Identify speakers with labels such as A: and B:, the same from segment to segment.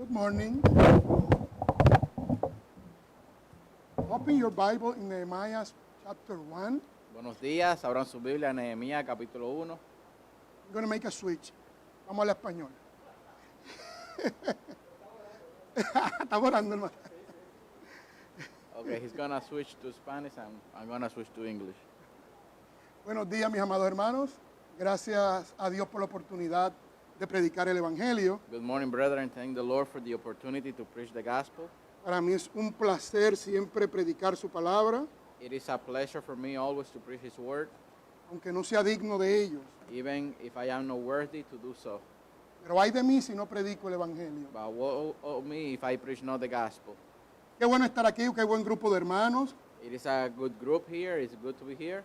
A: Good morning. Open your Bible in Nehemiah chapter 1.
B: Buenos días, abran su Biblia en Nehemías capítulo 1.
A: I'm going to make a switch. Vamos al español. Estamos orando, hermano.
B: Okay, he's gonna switch to Spanish and I'm gonna switch to English.
A: Buenos días, mis amados hermanos. Gracias a Dios por la oportunidad de predicar el Evangelio.
B: Good morning, brethren. Thank the Lord for the opportunity to preach the gospel.
A: Para mí es un placer siempre predicar su palabra,
B: It is a pleasure for me always to preach His word,
A: aunque no sea digno de ellos.
B: even if I am not worthy to do so.
A: Pero ay de mí si no predico el Evangelio.
B: But woe of me if I preach not the gospel.
A: Qué bueno estar aquí, qué buen grupo de hermanos.
B: It is a good group here. It's good to be here.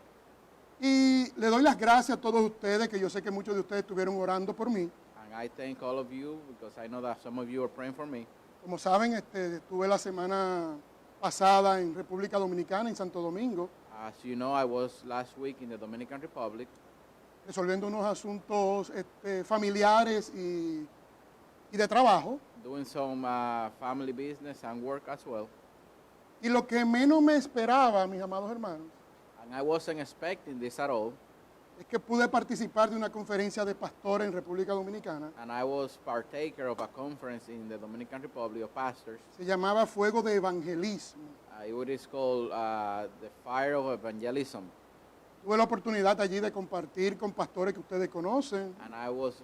A: Y le doy las gracias a todos ustedes, que yo sé que muchos de ustedes estuvieron orando por mí.
B: And I thank all of you because I know that some of you are praying for me.
A: Como saben, estuve la semana pasada en República Dominicana, en Santo Domingo,
B: As you know, I was last week in the Dominican Republic
A: resolviendo unos asuntos familiares y de trabajo.
B: doing some family business and work as well.
A: Y lo que menos me esperaba, mis amados hermanos,
B: And I wasn't expecting this at all.
A: es que pude participar de una conferencia de pastores en República Dominicana.
B: And I was partaker of a conference in the Dominican Republic of pastors.
A: Se llamaba Fuego de Evangelismo.
B: It is called the Fire of Evangelism.
A: Tuve la oportunidad allí de compartir con pastores que ustedes conocen,
B: And I was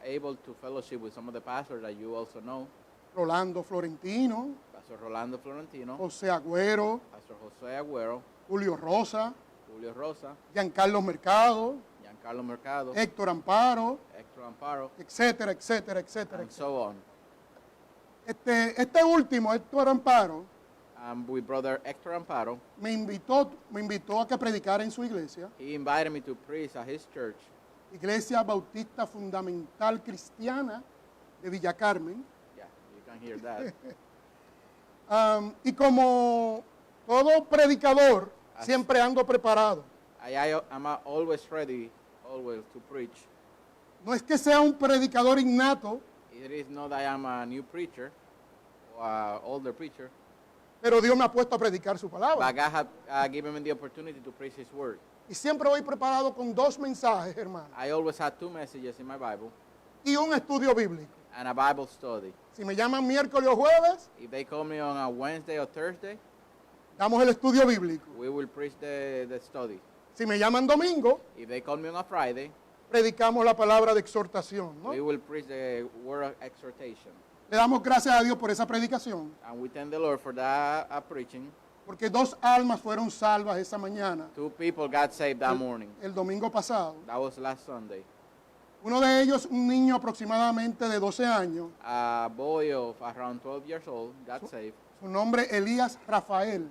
B: able to fellowship with some of the pastors that you also know.
A: Rolando Florentino,
B: Pastor Rolando Florentino,
A: José Agüero,
B: Pastor José Agüero,
A: Julio Rosa,
B: Julio Rosa,
A: Giancarlo Mercado,
B: Giancarlo Mercado,
A: Héctor Amparo,
B: Héctor Amparo,
A: etcétera, etcétera, etcétera,
B: and
A: etcétera.
B: so on.
A: Este último, Héctor Amparo,
B: With brother Héctor Amparo,
A: me invitó a que predicara en su iglesia,
B: he invited me to preach at his church,
A: Iglesia Bautista Fundamental Cristiana de Villa Carmen.
B: yeah, you can hear that.
A: Y como todo predicador, siempre ando preparado.
B: I'm always ready, always to preach.
A: No es que sea un predicador innato,
B: It is not that I am a new preacher or an older preacher,
A: pero Dios me ha puesto a predicar su palabra.
B: but God has given me the opportunity to preach His word.
A: Y siempre voy preparado con dos mensajes, hermano,
B: I always had two messages in my Bible
A: y un estudio bíblico.
B: and a Bible study.
A: Si me llaman miércoles o jueves,
B: If they call me on a Wednesday or Thursday,
A: damos el estudio bíblico.
B: we will preach the study.
A: Si me llaman domingo,
B: If they call me on a Friday,
A: predicamos la palabra de exhortación, ¿no?
B: we will preach the word of exhortation.
A: Le damos gracias a Dios por esa predicación,
B: And we thank the Lord for that preaching.
A: porque dos almas fueron salvas esa mañana,
B: Two people got saved that morning.
A: el domingo pasado.
B: That was last Sunday.
A: Uno de ellos, un niño aproximadamente de 12 años,
B: A boy of around 12 years old got saved.
A: su nombre Elías Rafael.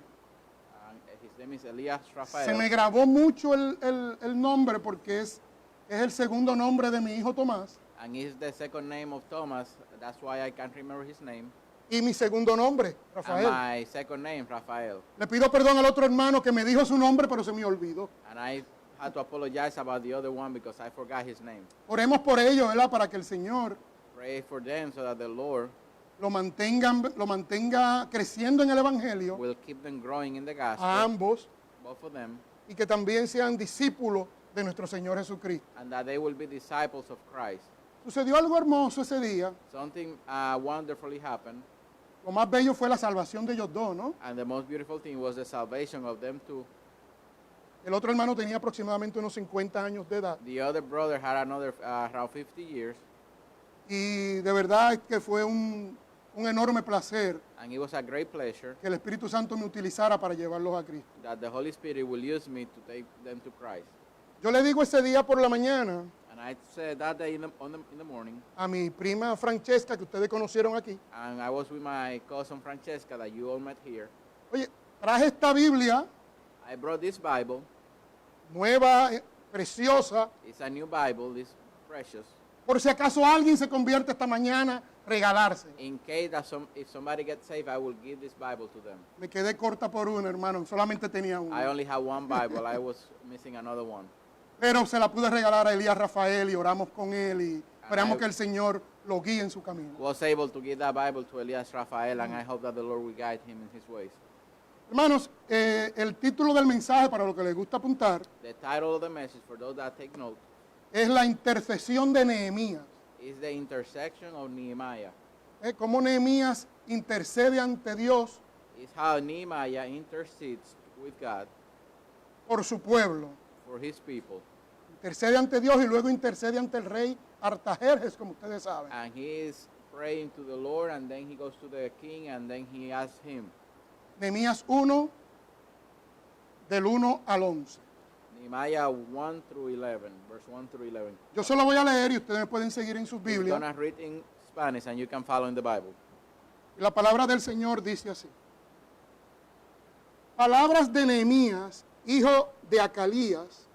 B: And his name is Elias
A: Se me
B: Rafael.
A: grabó mucho el nombre porque es el segundo nombre de mi hijo Tomás
B: And he's the second name of Thomas. That's why I can't remember his name.
A: y mi segundo nombre,
B: And
A: Rafael.
B: my second name, Rafael.
A: Le pido perdón al otro hermano que me dijo su nombre, pero se me olvidó.
B: And I had to apologize about the other one because I forgot his name.
A: Oremos por ellos, ¿verdad? Para que el Señor
B: Pray for them so that the Lord
A: lo mantenga creciendo en el Evangelio
B: will keep them growing in the
A: a
B: gospel,
A: ambos
B: both of them,
A: y que también sean discípulos de nuestro Señor Jesucristo.
B: and that they will be disciples of Christ.
A: Sucedió algo hermoso ese día.
B: Something wonderfully happened,
A: Lo más bello fue la salvación de ellos dos, ¿no?
B: and the most beautiful thing was the salvation of them too.
A: El otro hermano tenía aproximadamente unos 50 años de edad.
B: The other brother had another around 50 years,
A: Y de verdad que fue un enorme placer
B: and it was a great pleasure
A: que el Espíritu Santo me utilizara para llevarlos a Cristo.
B: that the Holy Spirit will use me to take them to Christ.
A: Yo le digo ese día por la mañana
B: And I said that day in the morning,
A: a mi prima Francesca, que ustedes conocieron aquí,
B: and I was with my cousin Francesca that you all met here.
A: oye, traje esta Biblia
B: I brought this Bible.
A: nueva, preciosa,
B: It's a new Bible. It's precious.
A: por si acaso alguien se convierte esta mañana, regalarse.
B: In case that if somebody gets saved, I will give this Bible to them.
A: Me quedé corta por una, hermano, solamente tenía
B: I
A: una.
B: only have one Bible. I was missing another one.
A: Pero se la pude regalar a Elías Rafael y oramos con él y esperamos que el Señor lo guíe en su camino.
B: was able to give that Bible to Elias Rafael, and I hope that the Lord will guide him in his ways.
A: Hermanos, el título del mensaje, para los que les gusta apuntar,
B: The title of the message, for those that take note,
A: es la intercesión de Nehemías.
B: is the intersection of Nehemiah.
A: Cómo Nehemías intercede ante Dios
B: It's how Nehemiah intercedes with God
A: por su pueblo.
B: for his people.
A: Intercede ante Dios y luego intercede ante el rey Artajerjes, como ustedes saben.
B: And he is praying to the Lord, and then he goes to the king, and then he asks him.
A: Nehemías 1, del 1 al 11.
B: Nehemiah 1 through 11, verse 1 through 11.
A: Yo se lo voy a leer y ustedes me pueden seguir en sus
B: We're
A: Biblias.
B: going to read in Spanish, and you can follow in the Bible.
A: Y la palabra del Señor dice así. Palabras de Nehemías, hijo de Acalías.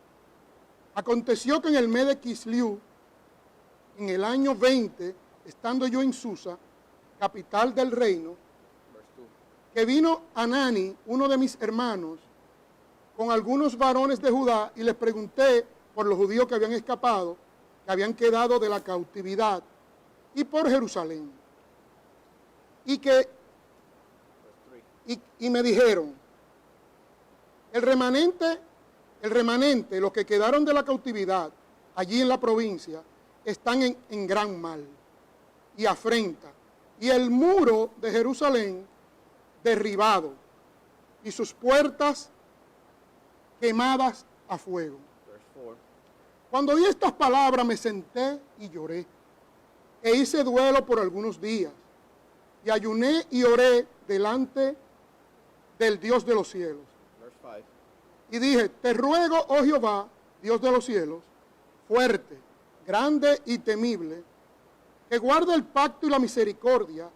A: Aconteció que en el mes de Kisliu, en el año 20, estando yo en Susa, capital del reino,
B: Verse 2.
A: que vino Anani, uno de mis hermanos, con algunos varones de Judá, y les pregunté por los judíos que habían escapado, que habían quedado de la cautividad, y por Jerusalén. Y
B: Verse 3.
A: y me dijeron, el remanente, los que quedaron de la cautividad allí en la provincia, están en gran mal y afrenta. Y el muro de Jerusalén derribado y sus puertas quemadas a fuego.
B: Verse 4.
A: Cuando oí estas palabras me senté y lloré e hice duelo por algunos días y ayuné y oré delante del Dios de los cielos.
B: Verse 5.
A: Y dije, te ruego, oh Jehová, Dios de los cielos, fuerte, grande y temible, que guarde el pacto y la misericordia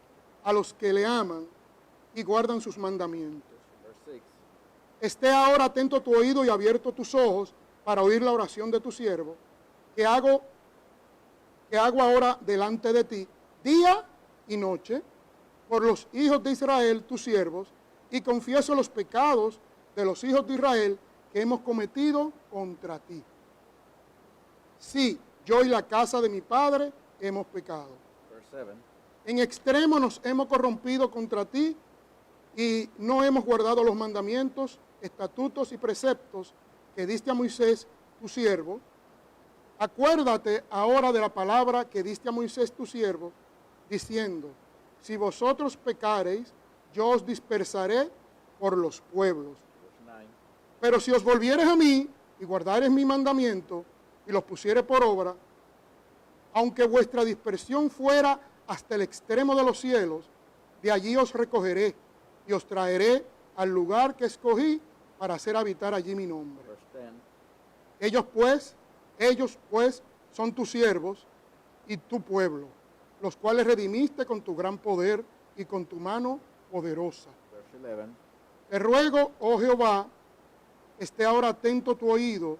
A: a los que le aman y guardan sus mandamientos.
B: Verse 6.
A: Esté ahora atento tu oído y abierto tus ojos para oír la oración de tu siervo, que hago ahora delante de ti, día y noche, por los hijos de Israel, tus siervos, y confieso los pecados de los hijos de Israel que hemos cometido contra ti. Sí, yo y la casa de mi padre hemos pecado.
B: Verse 7.
A: En extremo nos hemos corrompido contra ti y no hemos guardado los mandamientos, estatutos y preceptos que diste a Moisés, tu siervo. Acuérdate ahora de la palabra que diste a Moisés, tu siervo, diciendo, si vosotros pecareis, yo os dispersaré por los pueblos.
B: Verse 9.
A: Pero si os volvieres a mí y guardares mi mandamiento y los pusieres por obra, aunque vuestra dispersión fuera hasta el extremo de los cielos, de allí os recogeré y os traeré al lugar que escogí para hacer habitar allí mi nombre.
B: Verse 10.
A: Ellos pues son tus siervos y tu pueblo, los cuales redimiste con tu gran poder y con tu mano poderosa.
B: Verse 11.
A: Te ruego, oh Jehová, esté ahora atento tu oído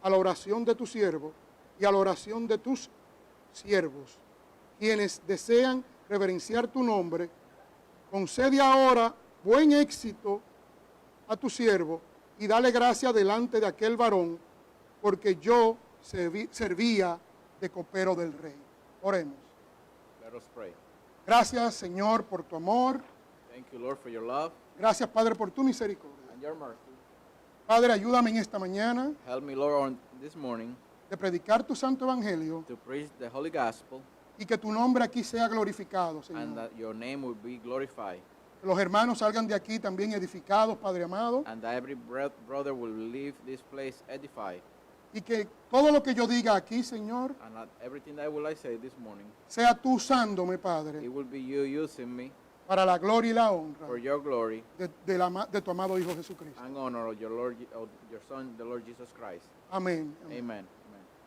A: a la oración de tu siervo y a la oración de tus siervos, quienes desean reverenciar tu nombre. Concede ahora buen éxito a tu siervo y dale gracia delante de aquel varón, porque yo servía de copero del rey. Oremos.
B: Let us pray.
A: Gracias, Señor, por tu amor.
B: Thank you, Lord, for your love
A: Gracias, Padre, por tu misericordia.
B: and your mercy.
A: Padre, ayúdame en esta mañana
B: Help me, Lord, on this morning
A: de predicar tu santo evangelio
B: to preach the Holy Gospel,
A: y que tu nombre aquí sea glorificado,
B: and
A: Señor.
B: that your name will be glorified,
A: Que los hermanos salgan de aquí también edificados, Padre amado,
B: and that every brother will leave this place edified,
A: y que todo lo que yo diga aquí, Señor,
B: and that everything that will I say this morning,
A: sea tú usándome,
B: it
A: Padre,
B: will be you using me
A: para la gloria y la honra
B: for your glory
A: de tu amado Hijo Jesucristo.
B: and honor of your Lord, of your Son, the Lord Jesus Christ.
A: Amén. Amén.
B: Amen. Amen.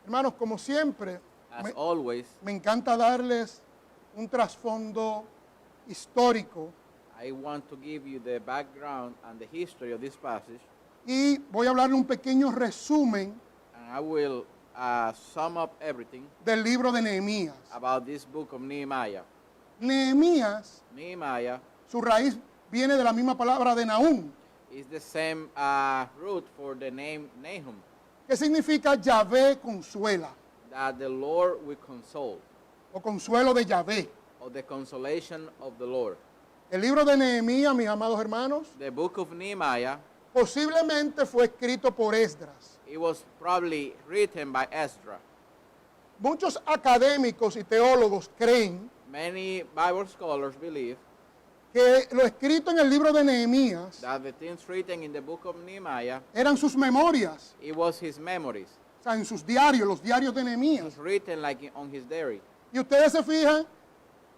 A: Hermanos, como siempre,
B: As always,
A: me encanta darles un trasfondo histórico
B: I want to give you the background and the history of this passage,
A: y voy a hablarle un pequeño resumen
B: and I will sum up everything
A: del libro de Nehemías.
B: about this book of Nehemiah.
A: Nehemías,
B: Nehemiah
A: su raíz viene de la misma palabra de Nahum,
B: is the same root for the name Nahum,
A: que significa Yahvé consuela.
B: that the Lord will console.
A: o consuelo de Yahvé.
B: or the consolation of the Lord.
A: El libro de Nehemías, mis amados hermanos,
B: The book of Nehemiah,
A: posiblemente fue escrito por Esdras.
B: it was probably written by Ezra.
A: Muchos académicos y teólogos creen
B: Many Bible scholars believe
A: que lo escrito en el libro de Nehemías
B: that the things written in the book of Nehemiah,
A: eran sus memorias,
B: it was his memories.
A: o sea, en sus diarios, los diarios de
B: It
A: Nehemías.
B: was written like on his diary.
A: Y ustedes se fijan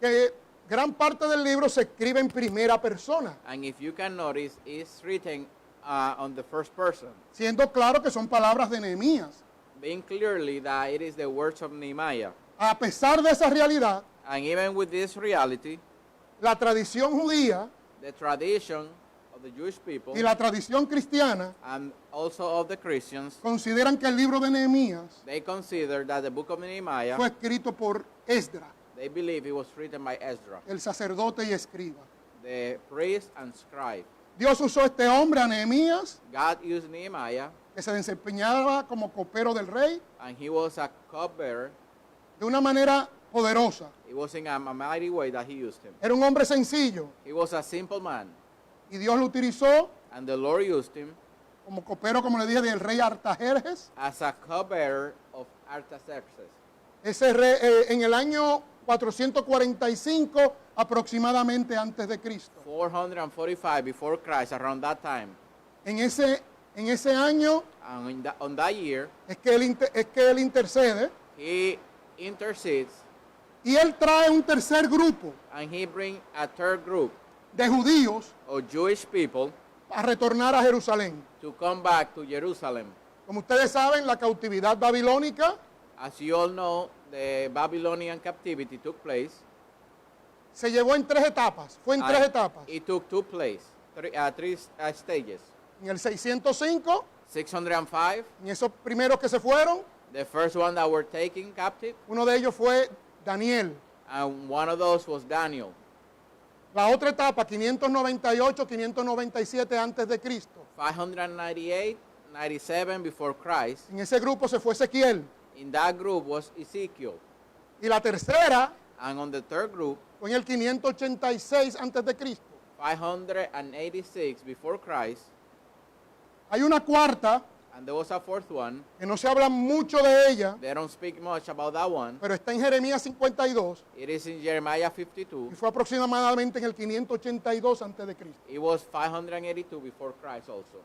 A: que gran parte del libro se escribe en primera persona,
B: And if you can notice, it's written on the first person,
A: siendo claro que son palabras de Nehemías.
B: being clearly that it is the words of Nehemiah.
A: A pesar de esa realidad,
B: And even with this reality,
A: la tradición judía
B: the tradition of the Jewish people
A: y la tradición cristiana
B: and also of the Christians,
A: consideran que el libro de Nehemías
B: they consider that the book of Nehemiah,
A: fue escrito por Esdras,
B: they believe it was written by Ezra,
A: el sacerdote y escriba.
B: the priest and scribe.
A: Dios usó este hombre, a Nehemías,
B: God used Nehemiah,
A: que se desempeñaba como copero del rey,
B: and he was a cupbearer.
A: de una manera poderosa.
B: It was in a mighty way that he used him.
A: Era un hombre sencillo
B: He was a simple man,
A: y Dios lo utilizó
B: and the Lord used him
A: como copero, como le dije, del rey Artajerjes.
B: as a cupbearer of Artaxerxes.
A: Ese rey, en el año 445 aproximadamente antes de Cristo.
B: 445 before Christ, around that time.
A: En ese año
B: And on that year,
A: es que él intercede
B: he intercedes
A: y él trae un tercer grupo
B: and he brings a third group
A: de judíos
B: of Jewish people
A: a retornar a Jerusalén.
B: to come back to Jerusalem.
A: Como ustedes saben, la cautividad babilónica
B: As you all know, the Babylonian captivity took place.
A: se llevó en tres etapas, fue en
B: and
A: tres etapas.
B: It took three stages.
A: En el 605,
B: 605,
A: en esos primeros que se fueron,
B: the first one that were taken captive,
A: uno de ellos fue Daniel.
B: and one of those was Daniel.
A: La otra etapa, 598, 597 antes de Cristo.
B: 598, 97 before Christ.
A: En ese grupo se fue Ezequiel.
B: In that group was Ezekiel.
A: Y la tercera
B: And on the third group,
A: fue en el 586 antes de Cristo.
B: 586 before Christ.
A: Hay una cuarta
B: And there was a fourth one.
A: que no se habla mucho de ella,
B: They don't speak much about that one.
A: pero está en Jeremías 52
B: It is in Jeremiah 52.
A: y fue aproximadamente en el 582 antes de Cristo.
B: It was 582 before Christ also.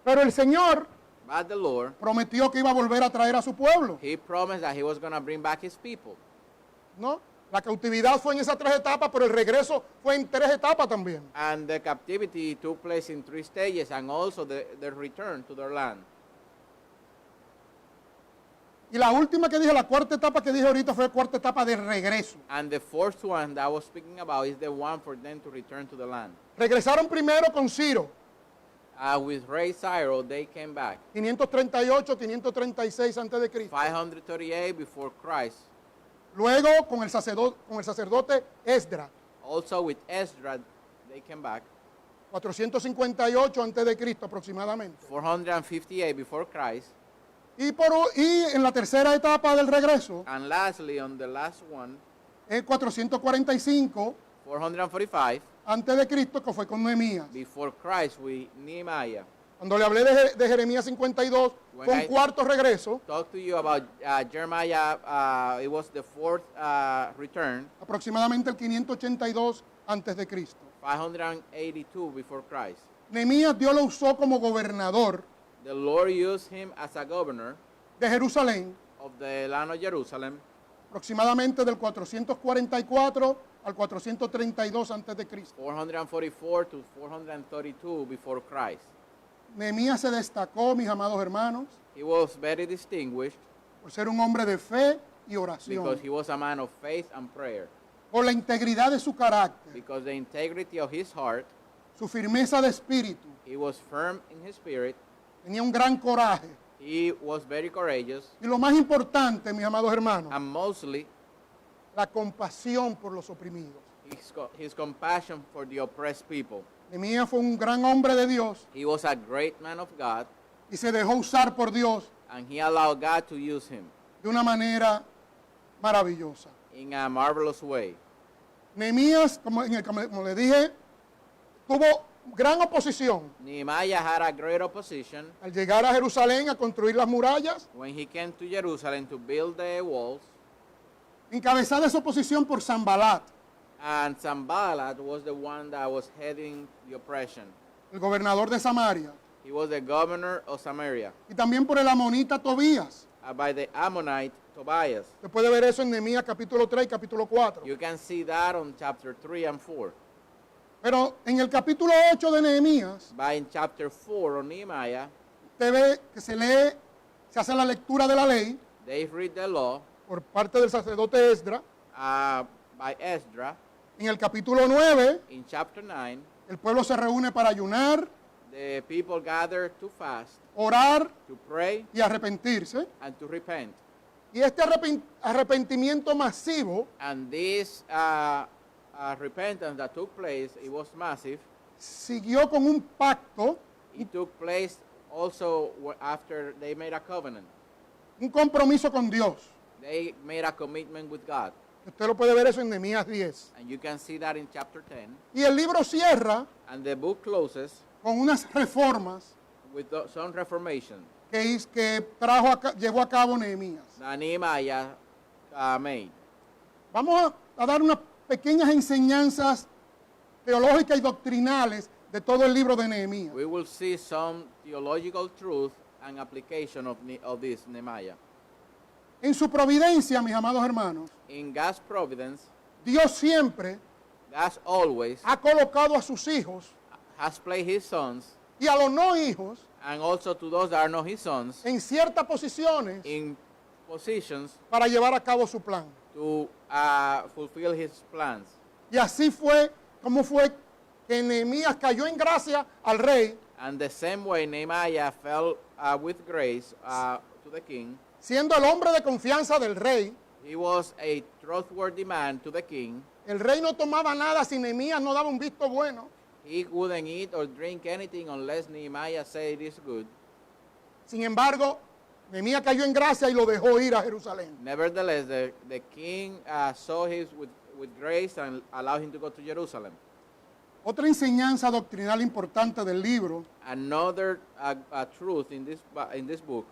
A: Pero el Señor
B: But the Lord,
A: prometió que iba a volver a traer a su pueblo,
B: he promised that he was going to bring back his people.
A: ¿no? La cautividad fue en esas tres etapas, pero el regreso fue en tres etapas también.
B: And the captivity took place in three stages and also the return to their land.
A: Y la última que dije, la cuarta etapa que dije ahorita fue la cuarta etapa de regreso.
B: And the fourth one that I was speaking about is the one for them to return to the land.
A: Regresaron primero con Ciro,
B: With Ray Cyrus, they came back.
A: 538, 536 antes de Cristo.
B: 538 before Christ.
A: Luego con el sacerdote Esdras,
B: Also with Ezra, they came back.
A: 458 antes de Cristo aproximadamente.
B: 458 before Christ.
A: Y en la tercera etapa del regreso,
B: And lastly, on the last one,
A: en 445
B: 445
A: antes de Cristo, que fue con Nehemías.
B: before Christ with Nehemiah.
A: Cuando le hablé de Jeremías 52, fue un cuarto regreso,
B: Talk to you about Jeremiah. It was the fourth return,
A: aproximadamente el 582 antes de Cristo.
B: 582 before Christ.
A: Nehemías Dios lo usó como gobernador
B: The Lord used him as a governor
A: de Jerusalén,
B: of the land of Jerusalem,
A: aproximadamente del 444 al 432 antes de Cristo.
B: 444 to 432 before Christ.
A: Nehemías se destacó, mis amados hermanos,
B: He was very distinguished
A: por ser un hombre de fe y
B: because
A: oración,
B: he was a man of faith and prayer,
A: por la integridad de su carácter,
B: because the integrity of his heart,
A: su firmeza de espíritu,
B: he was firm in his spirit,
A: tenía un gran coraje.
B: he was very courageous,
A: Y lo más importante, mis amados hermanos,
B: and mostly
A: la compasión por los oprimidos.
B: his compassion for the oppressed people.
A: Nehemías fue un gran hombre de Dios
B: He was a great man of God,
A: y se dejó usar por Dios
B: and he allowed God to use him
A: de una manera maravillosa.
B: in a marvelous way.
A: Nehemías, como le dije, tuvo gran oposición
B: Nehemiah had a great opposition
A: al llegar a Jerusalén a construir las murallas,
B: when he came to Jerusalem to build the walls.
A: encabezada esa oposición por Sanbalat,
B: And Sanballat was the one that was heading the oppression.
A: el gobernador de Samaria,
B: He was the governor of Samaria,
A: y también por el amonita Tobías.
B: by the Ammonite Tobias.
A: Se puede ver eso en Nehemías capítulo 3 y capítulo 4.
B: You can see that on chapter 3 and 4.
A: Pero en el capítulo 8 de Nehemías,
B: But in chapter 4 of Nehemiah,
A: usted ve que se lee, se hace la lectura de la ley
B: they read the law
A: por parte del sacerdote Esdras.
B: by Esdras.
A: En el capítulo 9,
B: In chapter 9,
A: el pueblo se reúne para ayunar,
B: the people gather to fast,
A: orar
B: to pray,
A: y arrepentirse.
B: and to repent.
A: Y este arrepentimiento masivo
B: And this repentance that took place, it was massive.
A: siguió con un pacto,
B: It took place also after they made a covenant.
A: un compromiso con Dios.
B: They made a commitment with God.
A: Usted lo puede ver eso en Nehemías 10.
B: And you can see that in chapter 10.
A: Y el libro cierra
B: And the book closes
A: con unas reformas
B: with some reformation
A: que llevó a cabo Nehemías.
B: that Nehemiah made.
A: Vamos a dar unas pequeñas enseñanzas teológicas y doctrinales de todo el libro de Nehemías.
B: We will see some theological truth and application of this Nehemiah.
A: En su providencia, mis amados hermanos,
B: In God's providence,
A: Dios siempre
B: God always
A: ha colocado a sus hijos
B: has placed his sons,
A: y a los no hijos
B: and also to those that are not his sons,
A: en ciertas posiciones
B: in positions
A: para llevar a cabo su plan.
B: to fulfill his plans.
A: Y así fue como fue que Nehemías cayó en gracia al rey,
B: And the same way Nehemiah fell with grace to the king.
A: siendo el hombre de confianza del rey.
B: He was a trustworthy man to the king.
A: El rey no tomaba nada si Nehemías no daba un visto bueno.
B: He wouldn't eat or drink anything unless Nehemiah said it is good.
A: Sin embargo, Nehemías cayó en gracia y lo dejó ir a Jerusalén.
B: Nevertheless, the king saw his with grace and allowed him to go to Jerusalem.
A: Otra enseñanza doctrinal importante del libro
B: Another truth in this book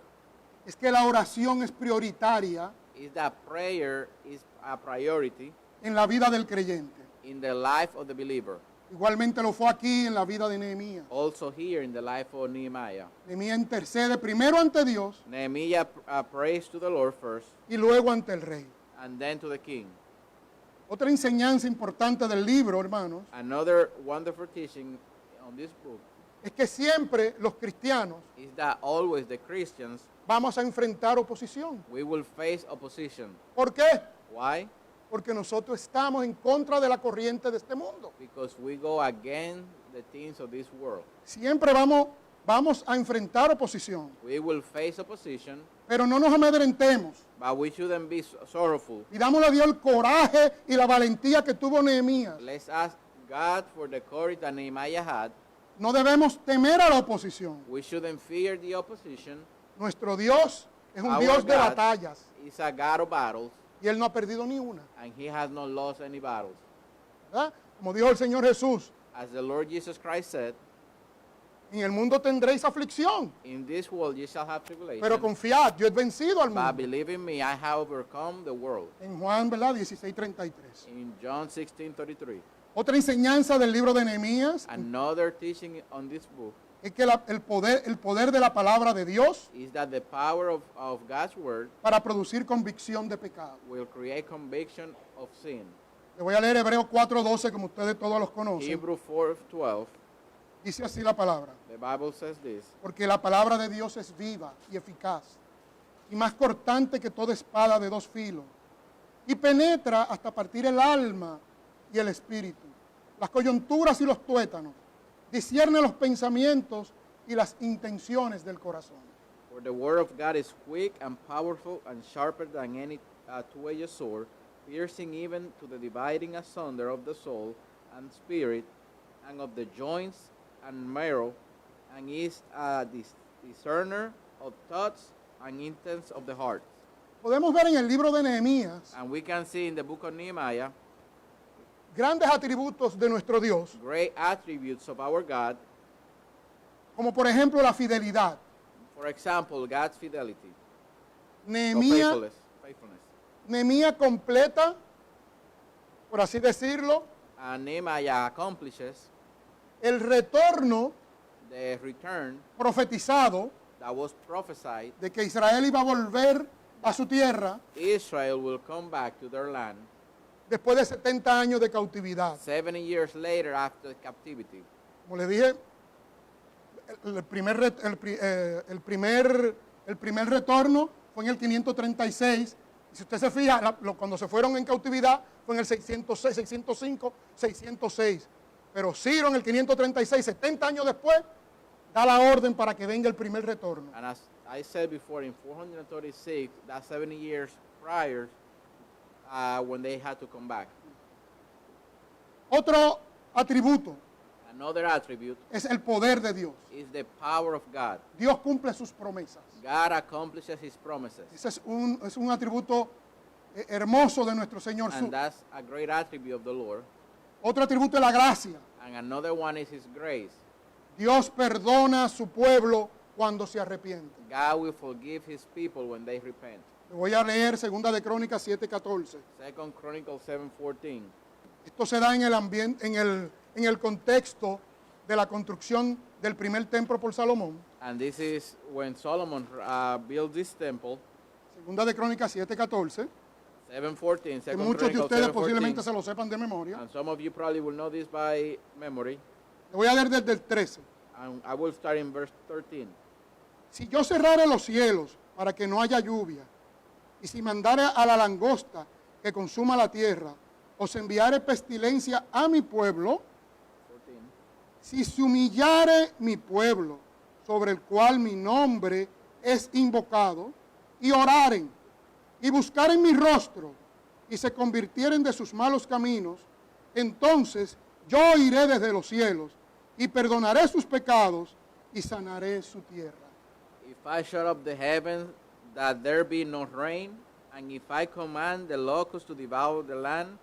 A: es que la oración es prioritaria
B: is that prayer is a priority
A: en la vida del creyente.
B: in the life of the believer.
A: Igualmente lo fue aquí en la vida de Nehemías.
B: Also here in the life of Nehemiah.
A: Nehemías intercede primero ante Dios
B: Nehemiah prays to the Lord first
A: y luego ante el rey.
B: and then to the king.
A: Otra enseñanza importante del libro, hermanos,
B: Another wonderful teaching on this book
A: es que siempre los cristianos
B: is that always the Christians,
A: vamos a enfrentar oposición.
B: we will face opposition.
A: ¿Por qué?
B: Why?
A: Porque nosotros estamos en contra de la corriente de este mundo.
B: Because we go against the things of this world.
A: Siempre vamos a enfrentar oposición,
B: We will face opposition,
A: pero no nos amedrentemos.
B: but we shouldn't be sorrowful.
A: Pidámosle a Dios el coraje y la valentía que tuvo Nehemías.
B: Let's ask God for the courage that Nehemiah had.
A: No debemos temer a la oposición.
B: We shouldn't fear the opposition.
A: Nuestro Dios es un
B: Our
A: Dios de
B: God
A: batallas
B: is a God of battles,
A: y Él no ha perdido ni una.
B: and he has not lost any battles.
A: ¿Verdad? Como dijo el Señor Jesús,
B: As the Lord Jesus Christ said,
A: en el mundo tendréis aflicción,
B: in this world you shall have tribulation,
A: pero confiad, yo he vencido al
B: but
A: mundo.
B: believe in me, I have overcome the world.
A: En Juan, ¿verdad? 16:33.
B: In John 16:33.
A: Otra enseñanza del libro de Nehemías
B: Another teaching on this book
A: es que el poder de la palabra de Dios
B: is that the power of God's word
A: para producir convicción de pecado.
B: will create conviction of sin.
A: Le voy a leer Hebreos 4:12, como ustedes todos los conocen.
B: Hebrews 4:12,
A: Dice así la palabra.
B: the Bible says this,
A: Porque la palabra de Dios es viva y eficaz, y más cortante que toda espada de dos filos, y penetra hasta partir el alma y el espíritu, las coyunturas y los tuétanos, discierne los pensamientos y las intenciones del corazón.
B: for the word of God is quick and powerful and sharper than any two-edged sword, piercing even to the dividing asunder of the soul and spirit, and of the joints and marrow, and is a discerner of thoughts and intents of the heart.
A: Podemos ver en el libro de Nehemías
B: And we can see in the book of Nehemiah
A: grandes atributos de nuestro Dios,
B: great attributes of our God.
A: como por ejemplo la fidelidad.
B: For example, God's fidelity. So
A: Nehemías
B: faithfulness.
A: Nehemías completa, por así decirlo,
B: And Nehemiah accomplishes
A: el retorno
B: the return
A: profetizado
B: that was prophesied.
A: de que Israel iba a volver a su tierra
B: Israel will come back to their land
A: después de 70 años de cautividad.
B: 70 years later after captivity.
A: Como les dije, el primer retorno fue en el 536. Y si usted se fija, cuando se fueron en cautividad fue en el 606, 605, 606. Pero Ciro en el 536, 70 años después, da la orden para que venga el primer retorno.
B: And as I said before, in 436, that's 70 years prior when they had to come back.
A: Otro atributo
B: Another attribute
A: es el poder de Dios.
B: is the power of God.
A: Dios cumple sus promesas.
B: God accomplishes his promises.
A: Ese es un atributo hermoso de nuestro Señor.
B: And that's a great attribute of the Lord.
A: Otro atributo es la gracia.
B: And another one is his grace.
A: Dios perdona a su pueblo cuando se arrepiente.
B: God will forgive his people when they repent.
A: Le voy a leer 2 de Crónicas 7:14.
B: 2 Chronicles 7:14.
A: Esto se da en el ambiente, en el contexto de la construcción del primer templo por Salomón.
B: And this is when Solomon built this temple.
A: 2 de Crónicas 7:14.
B: 7:14.
A: Que
B: 2
A: muchos de
B: Chronicles
A: ustedes posiblemente
B: 7:14.
A: se lo sepan de memoria.
B: And some of you probably will know this by memory.
A: Le voy a leer desde el 13.
B: And I will start in verse 13.
A: Si yo cerrare los cielos para que no haya lluvia, y si mandare a la langosta que consuma la tierra, os enviare pestilencia a mi pueblo,
B: 14.
A: si se humillare mi pueblo, sobre el cual mi nombre es invocado, y oraren, y buscaren mi rostro, y se convirtieren de sus malos caminos, entonces yo iré desde los cielos, y perdonaré sus pecados, y sanaré su tierra.
B: If I shut up the heavens that there be no rain, and if I command the locusts to devour the land,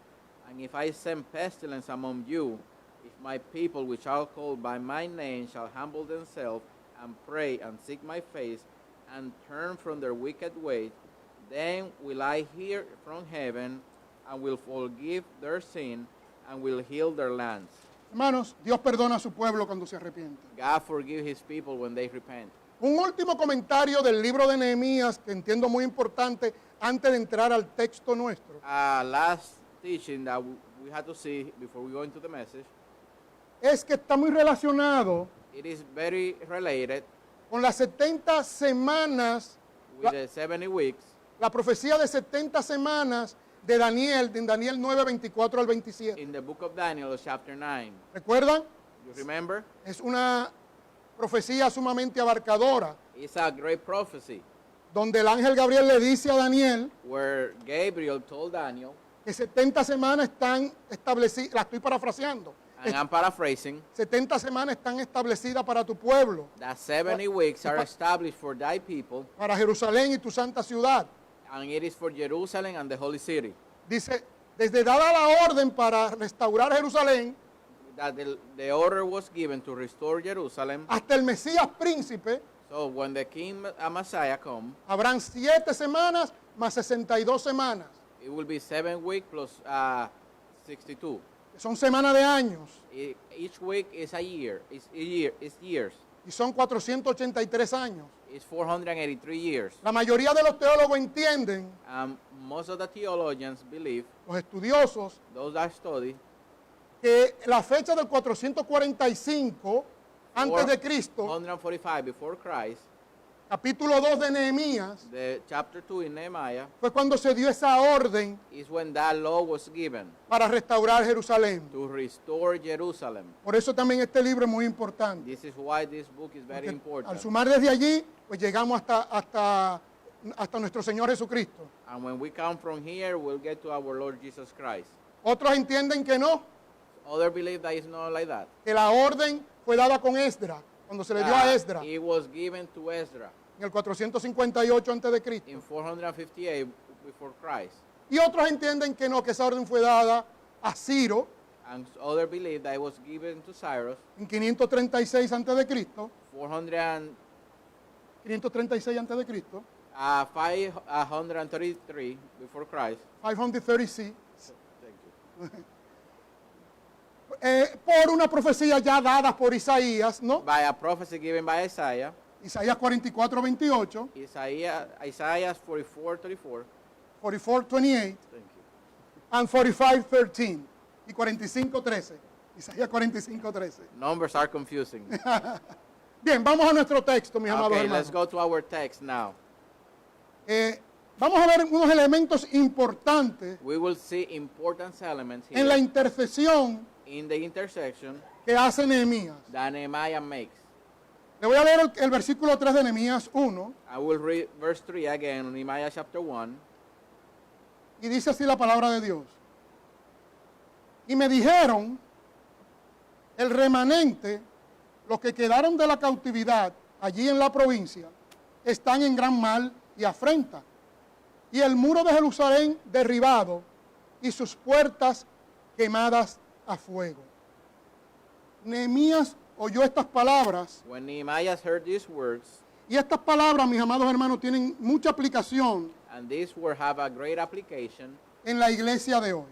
B: and if I send pestilence among you, if my people which are called by my name shall humble themselves and pray and seek my face and turn from their wicked ways, then will I hear from heaven and will forgive their sin and will heal their lands.
A: Hermanos, Dios perdona a su pueblo cuando se arrepiente.
B: God forgive his people when they repent.
A: Un último comentario del libro de Nehemías que entiendo muy importante antes de entrar al texto nuestro.
B: Last teaching that we had to see before we go into the message,
A: Es que está muy relacionado
B: it is very related
A: con las 70 semanas,
B: with the 70 weeks,
A: la profecía de 70 semanas de Daniel, en Daniel 9, 24 al 27.
B: in the book of Daniel, chapter 9.
A: ¿Recuerdan?
B: You remember?
A: Es una profecía sumamente abarcadora,
B: It's a great prophecy
A: donde el ángel Gabriel le dice a Daniel
B: where Gabriel told Daniel,
A: que 70 semanas están establecidas, la estoy parafraseando,
B: and I'm paraphrasing,
A: 70 semanas están establecidas para tu pueblo,
B: that 70 weeks are established for thy people,
A: para Jerusalén y tu santa ciudad.
B: and it is for Jerusalem and the holy city.
A: Dice, desde dada la orden para restaurar Jerusalén
B: That the order was given to restore Jerusalem.
A: hasta el Mesías príncipe,
B: So when the King Messiah come,
A: habrán 7 semanas más 62 semanas,
B: it will be 7 weeks plus 62.
A: que son semanas de años,
B: Each week is a year. It's years.
A: y son 483 años.
B: It's 483 years.
A: La mayoría de los teólogos entienden,
B: Most of the theologians believe,
A: los estudiosos,
B: those that study,
A: que la fecha del 445 antes de Cristo,
B: 145 before Christ,
A: capítulo 2 de Nehemías,
B: the chapter 2 in Nehemiah,
A: fue cuando se dio esa orden
B: is when that law was given
A: para restaurar Jerusalén.
B: to restore Jerusalem.
A: Por eso también este libro es muy importante.
B: This is why this book is very
A: Porque al
B: important.
A: sumar desde allí, pues llegamos hasta nuestro Señor Jesucristo.
B: And when we come from here, we'll get to our Lord Jesus Christ.
A: Otros entienden que no,
B: Others believe that it's not like that.
A: que la orden fue dada con Esdras, cuando se le dio a Esdras.
B: It was given to Ezra.
A: en el 458 antes de Cristo.
B: in 458 before Christ.
A: Y otros entienden que no, que esa orden fue dada a Ciro
B: And others believe that it was given to Cyrus
A: en 536 antes de Cristo,
B: 400
A: 536 antes de Cristo,
B: 533 before Christ.
A: 536,
B: Thank you.
A: por una profecía ya dada por Isaías, ¿no?
B: By a prophecy given by Isaiah,
A: Isaías 44, 28,
B: Isaiah 44:34.
A: 44, 28,
B: Thank you.
A: and 45, 13, y 45, 13. Isaías 45, 13.
B: Numbers are confusing.
A: Bien, vamos a nuestro texto, mis amados
B: Okay,
A: hermanos.
B: let's go to our text now.
A: Vamos a ver unos elementos importantes
B: We will see important elements
A: en la
B: here
A: intercesión
B: in the intersection
A: que hace Nehemías.
B: that Nehemiah makes.
A: Le voy a leer el versículo 3 de Nehemías 1,
B: I will read verse 3 again, Nehemiah chapter 1.
A: y dice así la palabra de Dios. Y me dijeron, el remanente, los que quedaron de la cautividad allí en la provincia, están en gran mal y afrenta. Y el muro de Jerusalén derribado y sus puertas quemadas a fuego. Nehemías oyó estas palabras,
B: When Nehemiah heard these words,
A: y estas palabras, mis amados hermanos, tienen mucha aplicación
B: and these will have a great application
A: en la iglesia de hoy.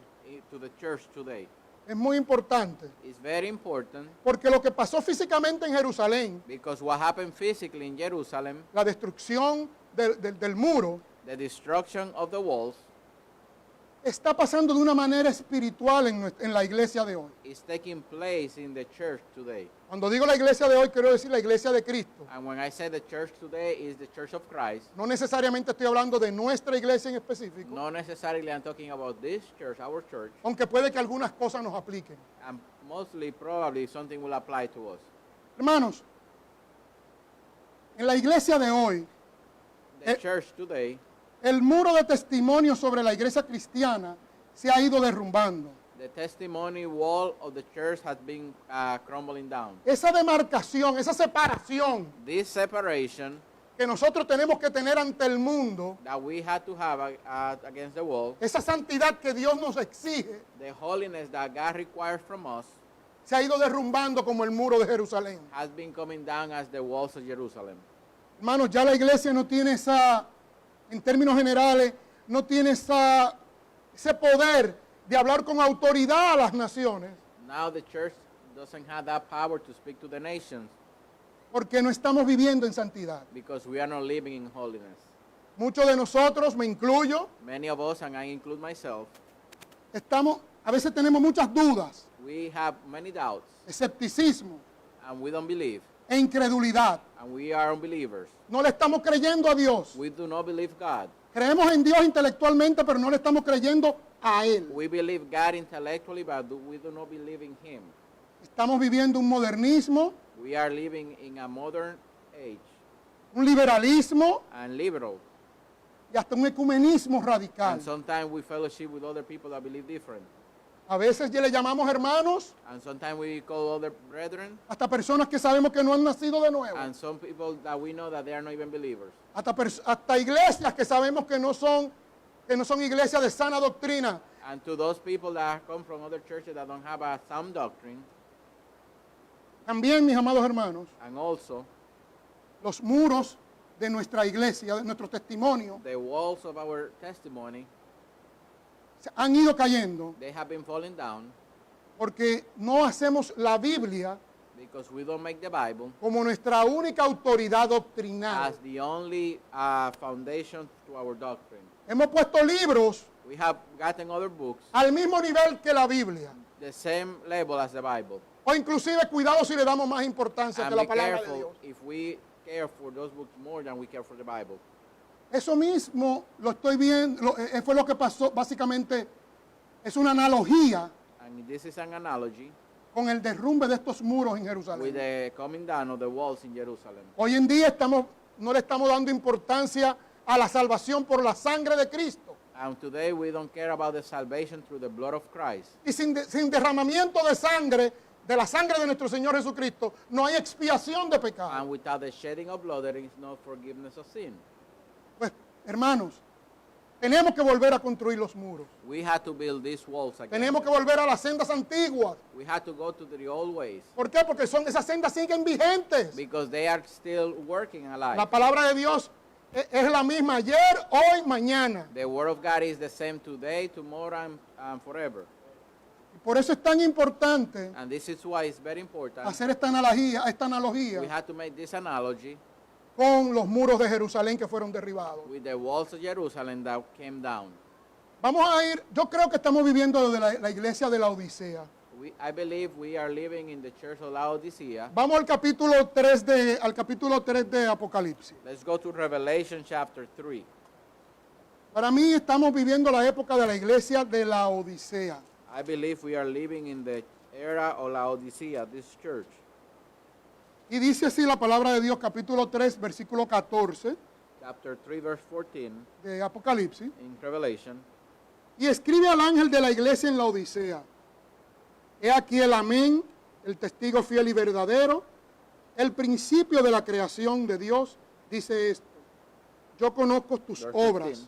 B: to the church today.
A: Es muy importante,
B: It's very important
A: porque lo que pasó físicamente en Jerusalén,
B: because what happened physically in Jerusalem,
A: la destrucción del muro,
B: the destruction of the walls,
A: está pasando de una manera espiritual en la iglesia de hoy.
B: is taking place in the church today.
A: Cuando digo la iglesia de hoy, quiero decir la iglesia de Cristo.
B: And when I say the church today is the church of Christ,
A: No necesariamente estoy hablando de nuestra iglesia en específico,
B: not necessarily I'm talking about this church, our church,
A: aunque puede que algunas cosas nos apliquen.
B: and mostly probably something will apply to us.
A: Hermanos, en la iglesia de hoy,
B: The church today,
A: el muro de testimonio sobre la iglesia cristiana se ha ido derrumbando.
B: the testimony wall of the church has been crumbling down.
A: Esa demarcación, esa separación
B: This separation
A: que nosotros tenemos que tener ante el mundo,
B: that we had to have against the wall,
A: esa santidad que Dios nos exige,
B: the holiness that God requires from us,
A: se ha ido derrumbando como el muro de Jerusalén.
B: has been coming down as the walls of Jerusalem.
A: Hermanos, ya la iglesia no tiene en términos generales, no tiene ese poder de hablar con autoridad a las naciones,
B: Now the church doesn't have that power to speak to the nations
A: porque no estamos viviendo en santidad.
B: because we are not living in holiness.
A: Muchos de nosotros, me incluyo,
B: Many of us, and I include myself,
A: a veces tenemos muchas dudas,
B: we have many doubts
A: escepticismo
B: and we don't believe,
A: e incredulidad.
B: and we are unbelievers.
A: No le estamos creyendo a Dios.
B: We do not believe God.
A: Creemos en Dios intelectualmente, pero no le estamos creyendo a Él.
B: We believe God intellectually, but we do not believe in Him.
A: Estamos viviendo un modernismo,
B: We are living in a modern age
A: un liberalismo
B: and liberal,
A: y hasta un ecumenismo radical.
B: and sometimes we fellowship with other people that believe different,
A: A veces ya le llamamos hermanos,
B: and sometimes we call other brethren,
A: hasta personas que sabemos que no han nacido de nuevo.
B: and some people that we know that they are not even believers,
A: Hasta iglesias que sabemos que no son iglesias de sana doctrina.
B: and to those people that come from other churches that don't have a sound doctrine,
A: También, mis amados hermanos,
B: and also
A: los muros de nuestra iglesia, de nuestro testimonio,
B: the walls of our testimony,
A: se han ido cayendo
B: they have been falling down
A: porque no hacemos la Biblia
B: because we don't make the Bible
A: como nuestra única autoridad doctrinal.
B: as the only foundation to our doctrine.
A: Hemos puesto libros
B: We have gotten other books
A: al mismo nivel que la Biblia.
B: the same level as the Bible.
A: O inclusive, cuidado si le damos más importancia
B: And
A: que la
B: be
A: palabra de
B: careful
A: Dios.
B: if we care for those books more than we care for the Bible.
A: Eso mismo lo estoy viendo, fue lo que pasó, básicamente es una analogía
B: And this is an analogy
A: con el derrumbe de estos muros en
B: with
A: Jerusalén.
B: the coming down of the walls in Jerusalem.
A: Hoy en día no le estamos dando importancia a la salvación por la sangre de Cristo.
B: And today we don't care about the salvation through the blood of Christ.
A: Y sin derramamiento de sangre de la sangre de nuestro Señor Jesucristo, no hay expiación de pecado.
B: And without the shedding of blood, there is no forgiveness of sin.
A: Pues, hermanos, tenemos que volver a construir los muros.
B: We had to build these walls again.
A: Tenemos que volver a las sendas antiguas.
B: We had to go to the old ways
A: ¿Por qué? Porque esas sendas siguen vigentes.
B: because they are still working alive.
A: La palabra de Dios es la misma ayer, hoy, mañana.
B: The word of God is the same today, tomorrow, and forever.
A: Por eso es tan importante
B: And this is why it's very important.
A: hacer esta analogía
B: We had to make this analogy
A: con los muros de Jerusalén que fueron derribados.
B: with the walls of Jerusalem that came down.
A: Vamos a ir, yo creo que estamos viviendo de la iglesia de la Odisea.
B: I believe we are living in the church of Laodicea.
A: Vamos al capítulo 3 de Apocalipsis.
B: Let's go to Revelation chapter 3.
A: Para mí estamos viviendo la época de la iglesia de la Odisea.
B: I believe we are living in the era of Laodicea, this church.
A: Y dice así la palabra de Dios, capítulo 3, versículo 14
B: Chapter 3, verse 14
A: de Apocalipsis.
B: in Revelation.
A: Y escribe al ángel de la iglesia en la Odisea. He aquí el amén, el testigo fiel y verdadero, el principio de la creación de Dios, dice esto. Yo conozco tus
B: Verse
A: obras.
B: 15.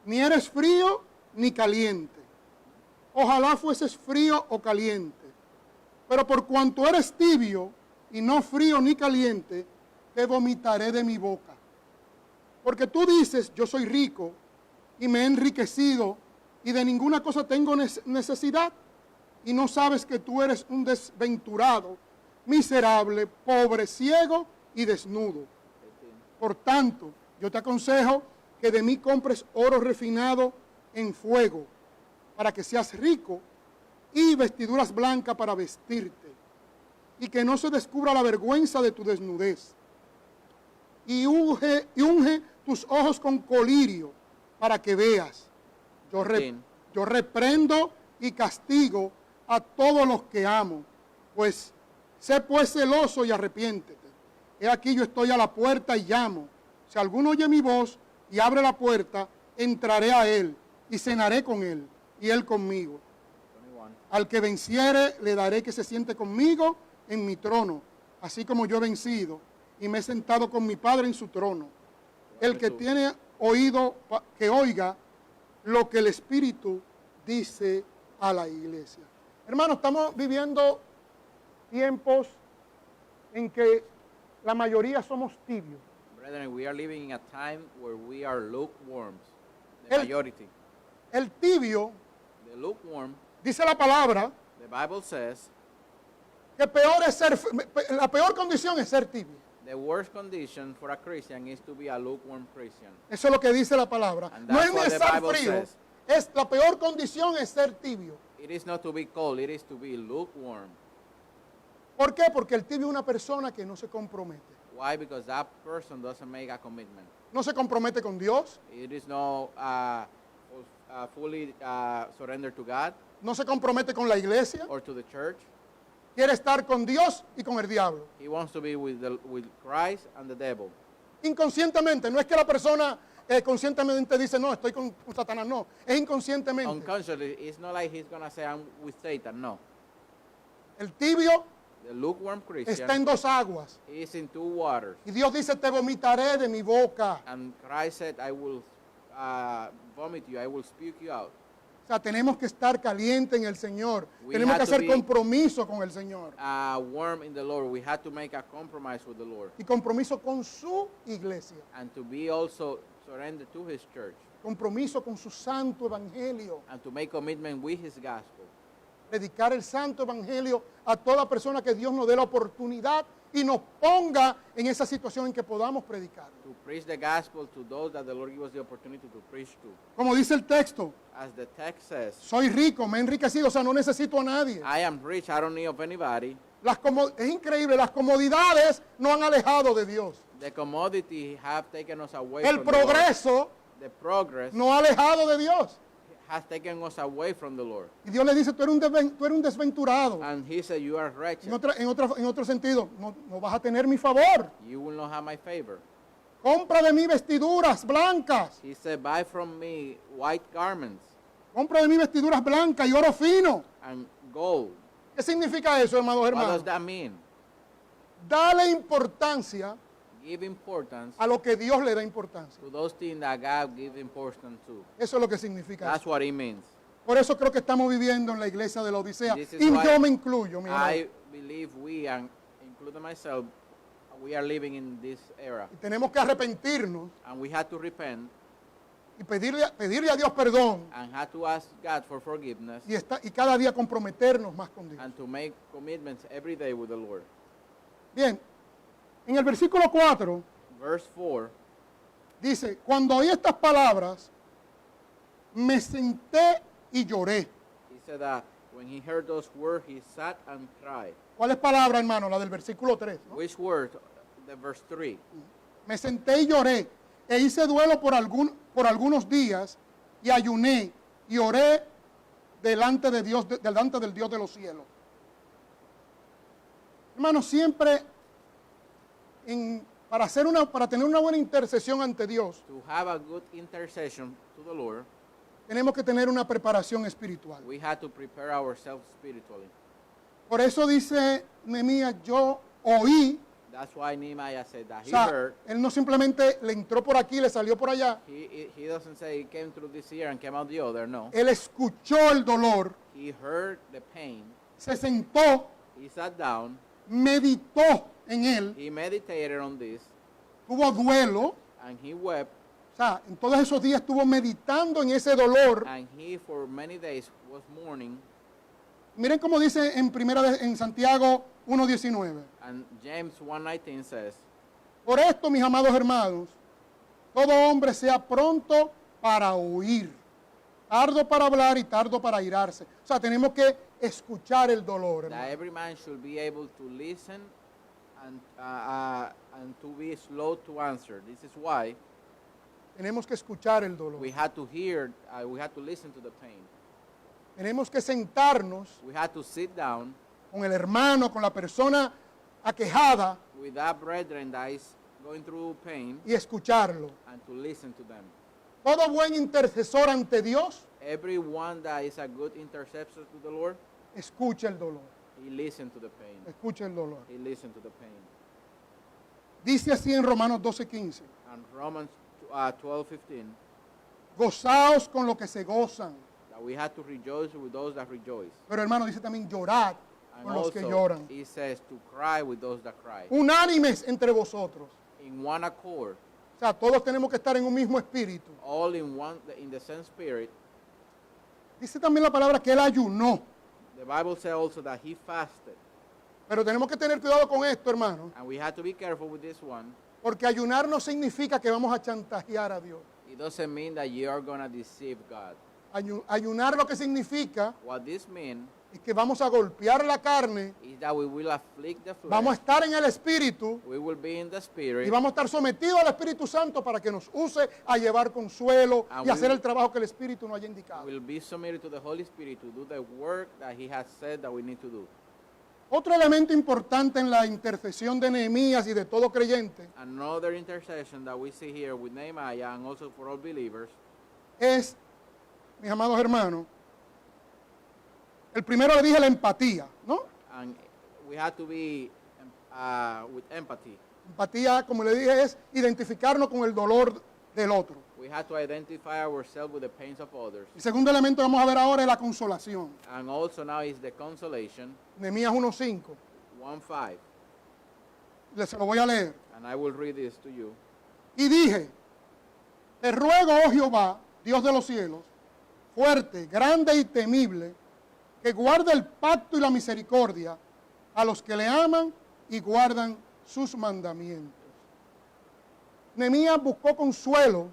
A: Ni eres frío ni caliente. Ojalá fueses frío o caliente. Pero por cuanto eres tibio y no frío ni caliente, te vomitaré de mi boca. Porque tú dices, yo soy rico y me he enriquecido y de ninguna cosa tengo necesidad. Y no sabes que tú eres un desventurado, miserable, pobre, ciego y desnudo. Por tanto, yo te aconsejo que de mí compres oro refinado en fuego, para que seas rico, y vestiduras blancas para vestirte, y que no se descubra la vergüenza de tu desnudez. Y unge tus ojos con colirio, para que veas. Yo reprendo y castigo a todos los que amo, pues sé pues celoso y arrepiéntete. He aquí yo estoy a la puerta y llamo. Si alguno oye mi voz y abre la puerta, entraré a él y cenaré con él y él conmigo.
B: 21.
A: Al que venciere le daré que se siente conmigo en mi trono, así como yo he vencido y me he sentado con mi Padre en su trono. El que tiene oído, que oiga lo que el Espíritu dice a la iglesia. Hermanos, estamos viviendo tiempos en que la mayoría somos tibios.
B: Brethren, we are living in a time where we are lukewarms. The
A: El-
B: majority.
A: El tibio,
B: The lukewarm,
A: dice la palabra,
B: the Bible says,
A: que la peor condición es ser tibio.
B: the worst condition for a Christian is to be a lukewarm Christian.
A: Eso es lo que dice la palabra.
B: And
A: No
B: that's
A: es ni
B: what the
A: estar
B: Bible
A: frío,
B: says.
A: la peor condición es ser tibio.
B: It is not to be cold, it is to be lukewarm.
A: ¿Por qué? Porque el tibio es una persona que no se compromete.
B: Why? Because that person doesn't make a commitment.
A: No se compromete con Dios,
B: It is no fully surrendered to God
A: no se compromete con la iglesia,
B: or to the church.
A: quiere estar con Dios y con el diablo.
B: He wants to be with Christ and the devil.
A: Inconscientemente, no es que la persona conscientemente dice, no, estoy con Satanás, no, es inconscientemente.
B: Unconsciously, it's not like he's going to say, I'm with Satan. No.
A: El tibio
B: The lukewarm Christian
A: está en dos aguas.
B: is in two waters.
A: Y Dios dice, te vomitaré de mi boca.
B: And Christ said, I will vomit you, I will spew you out.
A: O sea, tenemos que estar caliente en el Señor.
B: We
A: Tenemos que
B: have to
A: hacer
B: be-
A: compromiso con el Señor.
B: Warm in the Lord. We had to make a compromise with the Lord.
A: Y compromiso con su iglesia.
B: And to be also surrendered to his church.
A: Compromiso con su santo evangelio.
B: And to make commitment with his gospel.
A: Predicar el santo evangelio a toda persona que Dios nos dé la oportunidad y nos ponga en esa situación en que podamos predicar.
B: To preach the gospel to those that the Lord gives us the opportunity to preach to.
A: Como dice el texto,
B: As the text says,
A: soy rico, me he enriquecido, o sea, no necesito a nadie.
B: I am rich, I don't need of anybody.
A: Es increíble, las comodidades no han alejado de Dios.
B: The commodity have taken us away
A: El
B: from the Lord.
A: progreso
B: The progress
A: no ha alejado de Dios.
B: has taken us away from the Lord.
A: Y Dios le dice, tú eres un desventurado.
B: And he said, you are wretched.
A: En otro sentido, no vas a tener mi favor.
B: You will not have my favor.
A: Compra de mí vestiduras blancas.
B: He said, buy from me white garments
A: Compra de mí vestiduras blancas y oro fino.
B: and gold.
A: ¿Qué significa eso, amados
B: What does
A: hermanos?
B: that mean?
A: Dale importancia
B: Give importance
A: a lo que Dios le da importancia.
B: to those things that God gives importance to.
A: Eso es lo que significa
B: That's
A: eso.
B: what it means.
A: Por eso creo que estamos viviendo en la iglesia de la Odisea.
B: This is
A: Y
B: why
A: yo me incluyo, mi amado.
B: I believe we, and including myself, we are living in this era.
A: Y tenemos que arrepentirnos
B: And we had to repent
A: y pedirle a Dios perdón
B: and had to ask God for forgiveness
A: y cada día comprometernos más con Dios.
B: and to make commitments every day with the Lord.
A: Bien, en el versículo 4
B: Verse 4,
A: dice, cuando oí estas palabras, me senté y lloré.
B: he said that when he heard those words, he sat and cried.
A: ¿Cuál es palabra, hermano? La del versículo 3. ¿no?
B: Which word? The verse 3.
A: Me senté y lloré, e hice duelo por algunos días, y ayuné, y oré delante de Dios, delante del Dios de los cielos. Hermano, siempre para tener una buena intercesión ante Dios,
B: To have a good intercession to the Lord,
A: tenemos que tener una preparación espiritual.
B: we had to prepare ourselves spiritually.
A: Por eso dice Nehemías, yo oí,
B: That's why Nehemiah said that
A: o
B: he
A: sea,
B: heard.
A: él no simplemente le entró por aquí y le salió por allá,
B: He doesn't say he came through this ear and came out the other. No.
A: él escuchó el dolor,
B: He heard the pain.
A: se sentó,
B: He sat down.
A: meditó en él,
B: He meditated on this
A: tuvo duelo,
B: and he wept.
A: o sea, en todos esos días estuvo meditando en ese dolor.
B: And he for many days was mourning.
A: Miren cómo dice en Santiago 1:19.
B: And James 1:19 says,
A: Por esto, mis amados hermanos, todo hombre sea pronto para oír, tardo para hablar y tardo para airarse. O sea, tenemos que escuchar el dolor,
B: that
A: hermano.
B: every man should be able to listen and to be slow to answer. This is why
A: Tenemos que escuchar el dolor.
B: we had to hear, we had to listen to the pain.
A: Tenemos que sentarnos
B: We had to sit down
A: con el hermano, con la persona aquejada
B: with that brethren that is going through pain
A: y escucharlo.
B: and to listen to them.
A: Todo buen intercesor ante Dios
B: Everyone that is a good intercessor to the Lord,
A: escucha el dolor.
B: he listened to the pain.
A: Escucha el dolor.
B: He listened to the pain.
A: Dice así en Romanos 12:15.
B: And Romans 12:15,
A: Gozaos con lo que se gozan.
B: that we had to rejoice with those that rejoice.
A: Pero hermano, dice también llorar
B: And
A: con los que
B: also,
A: lloran.
B: he says to cry with those that cry.
A: Unánimes entre vosotros.
B: In one accord,
A: O sea, todos tenemos que estar en un mismo espíritu.
B: all in the same spirit.
A: Dice también la palabra que él ayunó.
B: The Bible says also that he fasted.
A: Pero tenemos que tener cuidado con esto, hermano.
B: And we had to be careful with this one.
A: Porque ayunar no significa que vamos a chantajear a Dios.
B: It doesn't mean that you are going to deceive God.
A: Ayunar lo que significa
B: What this means
A: es que vamos a golpear la carne,
B: is that we will afflict the flesh.
A: vamos a estar en el espíritu
B: We will be in the
A: y
B: spirit.
A: vamos a estar sometidos al Espíritu Santo para que nos use a llevar consuelo
B: And
A: y
B: we
A: hacer
B: will-
A: el trabajo que el Espíritu nos haya indicado.
B: We'll be submitted to the Holy Spirit to do the work that he has said that we need to do.
A: Otro elemento importante en la intercesión de Nehemías y de todo creyente
B: Another intercession that we see here with Nehemiah and also for all believers
A: es, mis amados hermanos, el primero le dije la empatía, ¿no?
B: and we had to be with empathy.
A: Empatía, como le dije, es identificarnos con el dolor del otro.
B: We had to identify ourselves with the pains of others.
A: El segundo elemento que vamos a ver ahora es la consolación.
B: And also now is the consolation,
A: Nehemías 1:5.
B: 1:5.
A: Se lo voy a leer.
B: And I will read this to you.
A: Y dije, te ruego, oh Jehová, Dios de los cielos, fuerte, grande y temible, que guarde el pacto y la misericordia a los que le aman y guardan sus mandamientos. Nehemías buscó consuelo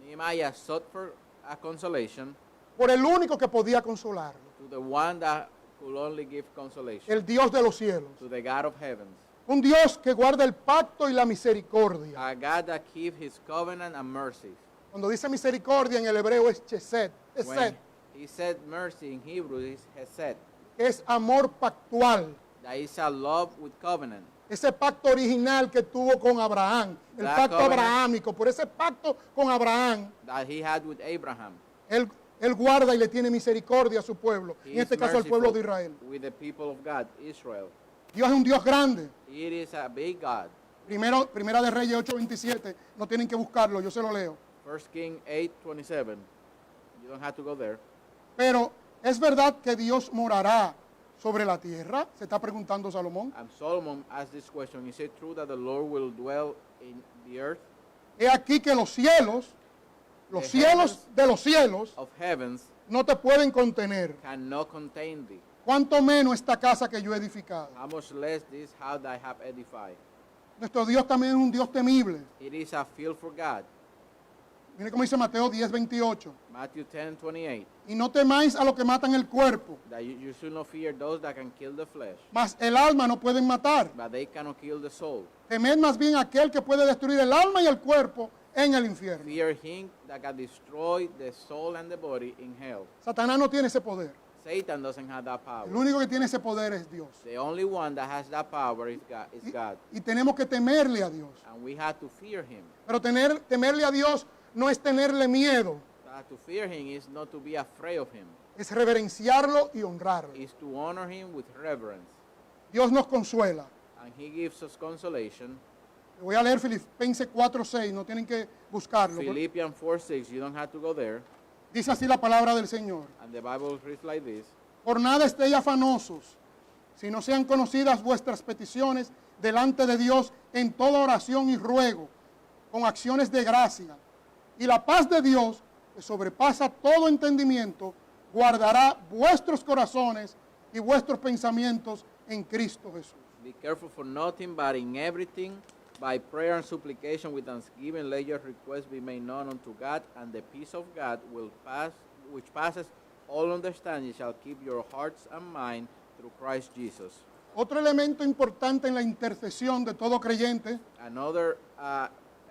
B: Nehemiah sought for a consolation
A: por el único que podía consolarlo,
B: to the one that could only give consolation,
A: el Dios de los cielos.
B: to the God of heavens,
A: Un Dios que guarda el pacto y la misericordia.
B: a God that keeps his covenant and mercies.
A: Cuando dice misericordia en el hebreo es chesed,
B: When he said mercy in Hebrew is hesed,
A: que es amor pactual.
B: that is a love with covenant.
A: Ese pacto original que tuvo con Abraham, el
B: That
A: pacto
B: covenant.
A: abrahámico, por ese pacto con Abraham,
B: That he had with Abraham.
A: él Él guarda y le tiene misericordia a su pueblo,
B: He
A: en
B: is
A: este caso al pueblo de
B: merciful
A: Israel.
B: with the people of God, Israel.
A: Dios es un Dios grande.
B: It is a big God.
A: Primera de Reyes 8:27, no tienen que buscarlo, yo se lo leo.
B: 1 King 8:27. You don't have to go there.
A: Pero, ¿es verdad que Dios morará sobre la tierra? Se está preguntando Salomón.
B: And Solomon asked this question. Is it true that the Lord will dwell in the earth?
A: He aquí que los cielos
B: The
A: de los cielos,
B: of heavens
A: no te pueden contener.
B: cannot contain thee.
A: Cuánto menos esta casa que yo he edificado.
B: How much less this house that I have edified.
A: Nuestro Dios también es un Dios temible.
B: It is a field for God.
A: Mire cómo dice Mateo 10:28.
B: Matthew 10:28.
A: Y no temáis a los que matan el cuerpo,
B: That you should not fear those that can kill the flesh,
A: mas el alma no pueden matar.
B: but they cannot kill the soul.
A: Temed más bien a aquel que puede destruir el alma y el cuerpo en el infierno.
B: Fear him that can destroy the soul and the body in hell.
A: Satanás no tiene ese poder.
B: Satan doesn't have that power.
A: El único que tiene ese poder es Dios.
B: The only one that has that power is God.
A: Y tenemos que temerle a Dios.
B: And we have to fear him.
A: Pero temerle a Dios no es tenerle miedo,
B: To fear him is not to be afraid of him.
A: es reverenciarlo y honrarlo.
B: Is to honor him with reverence.
A: Dios nos consuela.
B: And he gives us consolation.
A: Voy a leer Filipenses 4:6, no tienen que buscarlo.
B: Philippians 4:6, you don't have to go there.
A: Dice así la palabra del Señor.
B: And the Bible reads like this.
A: Por nada estéis afanosos, si no sean conocidas vuestras peticiones delante de Dios en toda oración y ruego, con acciones de gracia. Y la paz de Dios, que sobrepasa todo entendimiento, guardará vuestros corazones y vuestros pensamientos en Cristo Jesús.
B: Be careful for nothing, but in everything, by prayer and supplication with thanksgiving, let your requests be made known unto God, and the peace of God which passes all understanding, shall keep your hearts and mind through Christ Jesus.
A: Otro elemento importante en la intercesión de todo creyente
B: Another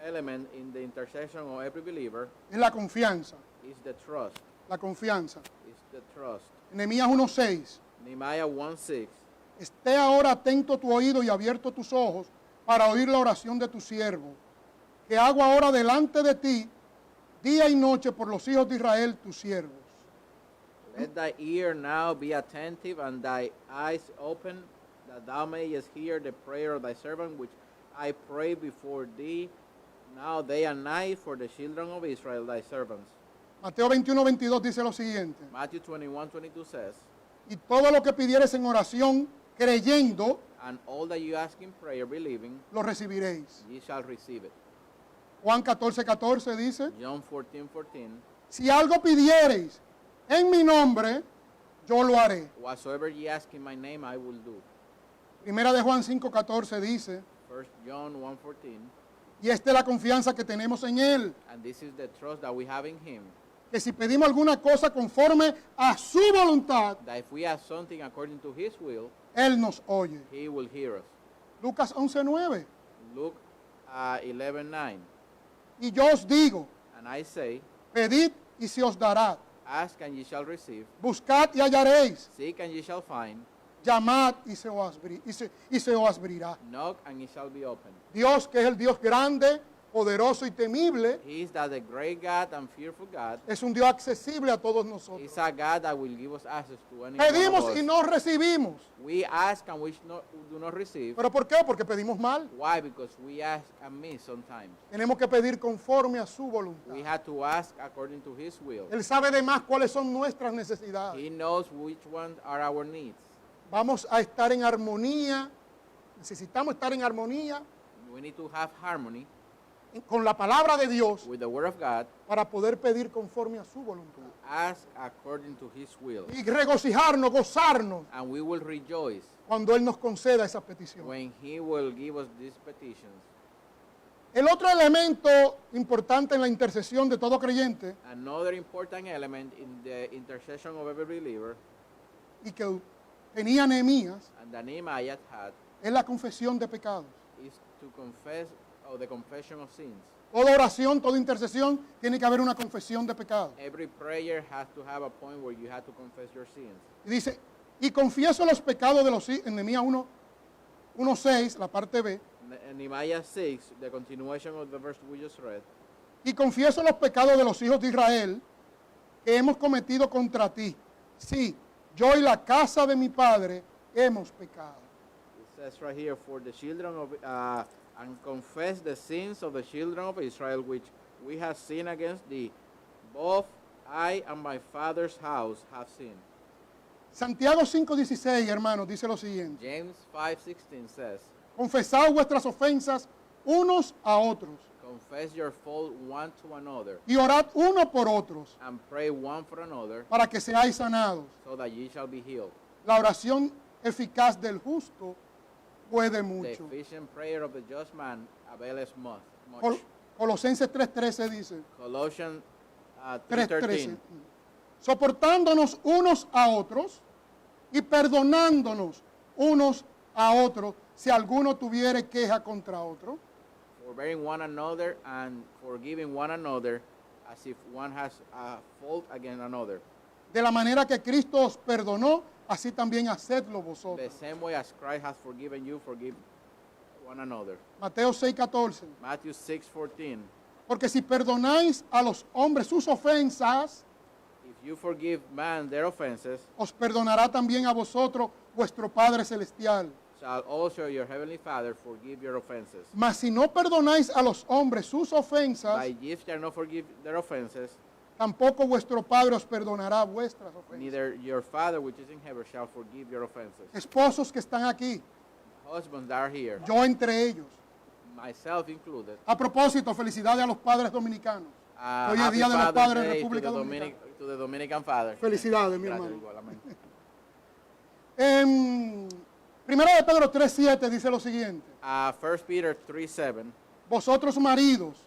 B: element in the intercession of every believer
A: es la confianza.
B: is the trust.
A: La confianza.
B: Is the trust.
A: Nehemías 1:6.
B: Nehemiah 1:6.
A: Esté ahora atento tu oído y abierto tus ojos para oír la oración de tu siervo, que hago ahora delante de ti, día y noche por los hijos de Israel, tus siervos.
B: Let thy ear now be attentive and thy eyes open, that thou mayest hear the prayer of thy servant, which I pray before thee now day and night for the children of Israel, thy servants.
A: Mateo 21:22 dice lo siguiente:
B: Matthew 21:22 says,
A: y todo lo que pidieres en oración, creyendo,
B: and all that you ask in prayer, believing,
A: lo recibiréis.
B: ye shall receive it.
A: Juan 14:14 dice:
B: John 14:14,
A: si algo pidiereis en mi nombre, yo lo haré.
B: whatsoever ye ask in my name, I will do.
A: Primera de Juan 5:14 dice:
B: 1 John 1:14,
A: y esta es la confianza que tenemos en Él,
B: and this is the trust that we have in him,
A: que si pedimos alguna cosa conforme a su voluntad,
B: that if we ask something according to his will,
A: Él nos oye.
B: he will hear us.
A: Lucas 11:9.
B: Luke 11:9.
A: Y yo os digo,
B: And I say,
A: pedid y se os dará,
B: ask and ye shall receive,
A: buscad y hallaréis,
B: seek and ye shall find,
A: llamad y se os abrirá.
B: knock and it shall be opened.
A: Dios, que es el Dios grande, poderoso y temible,
B: He is that the great God and fearful God.
A: es un Dios accesible a todos nosotros.
B: He's a God that will give us access to any one of
A: Pedimos
B: us.
A: y no recibimos.
B: We ask and we do not receive.
A: ¿Pero por qué? Porque pedimos mal.
B: Why? Because we ask and miss sometimes.
A: Tenemos que pedir conforme a su voluntad.
B: We have to ask according to His will.
A: Él sabe de más cuáles son nuestras necesidades.
B: He knows which ones are our needs.
A: Vamos a estar en armonía, necesitamos estar en armonía
B: We need to have harmony
A: con la palabra de Dios
B: with the Word of God,
A: para poder pedir conforme a su voluntad.
B: ask according to His will.
A: Y regocijarnos, gozarnos
B: And we will rejoice
A: cuando Él nos conceda esas peticiones.
B: when He will give us these petitions.
A: El otro elemento importante en la intercesión de todo creyente
B: Another important element in the intercession of every believer,
A: y que tenía Nehemías
B: and that Nehemiah had,
A: es la confesión de pecados.
B: is to confess, or the confession of sins.
A: Toda oración, toda intercesión tiene que haber una confesión de pecados.
B: Every prayer has to have a point where you have to confess your sins.
A: Y dice, y confieso los pecados de los hijos, en Nehemías 1:6, la parte B,
B: Nehemiah 6, the continuation of the verse we just read,
A: y confieso los pecados de los hijos de Israel que hemos cometido contra ti. Sí, yo y la casa de mi padre hemos pecado.
B: It says right here, for the children of, and confess the sins of the children of Israel, which we have sinned against thee. Both I and my father's house have sinned.
A: Santiago 5:16, hermanos, dice lo siguiente.
B: James 5:16 says,
A: Confesad vuestras ofensas unos a otros
B: confess your fault one to another,
A: y orad uno por otros
B: and pray one for another,
A: para que seáis sanados.
B: so that ye shall be healed.
A: La oración eficaz del justo puede
B: The
A: mucho.
B: efficient prayer of the just man availeth much.
A: Colosenses 3:13 dice,
B: Colossians
A: 3:13,
B: 3:13.
A: soportándonos unos a otros y perdonándonos unos a otros si alguno tuviere queja contra otro.
B: Forbearing one another and forgiving one another, as if one has a fault against another.
A: De la manera que Cristo os perdonó, así también hacedlo
B: The
A: vosotros.
B: same way as Christ has forgiven you, forgive one another.
A: Mateo 6:14.
B: Matthew 6:14.
A: Porque si perdonáis a los hombres sus ofensas,
B: If you forgive man their offenses,
A: os perdonará también a vosotros vuestro Padre Celestial.
B: shall also your heavenly Father forgive your offenses.
A: Mas si no perdonáis a los hombres sus ofensas,
B: By if ye not forgive their offenses,
A: tampoco vuestro Padre os perdonará vuestras ofensas.
B: neither your Father which is in heaven shall forgive your offenses.
A: Esposos que están aquí,
B: Husbands that are here,
A: yo entre ellos.
B: myself included,
A: A propósito, felicidades a los padres dominicanos. Hoy es
B: happy
A: Día de los
B: Father's
A: Padres en
B: Day
A: República
B: to the,
A: Dominicana.
B: to the Dominican Father.
A: Felicidades, mi
B: Gracias,
A: hermano.
B: igualmente.
A: En 1 de Pedro 3:7 dice lo siguiente.
B: 1 Peter 3:7,
A: Vosotros maridos,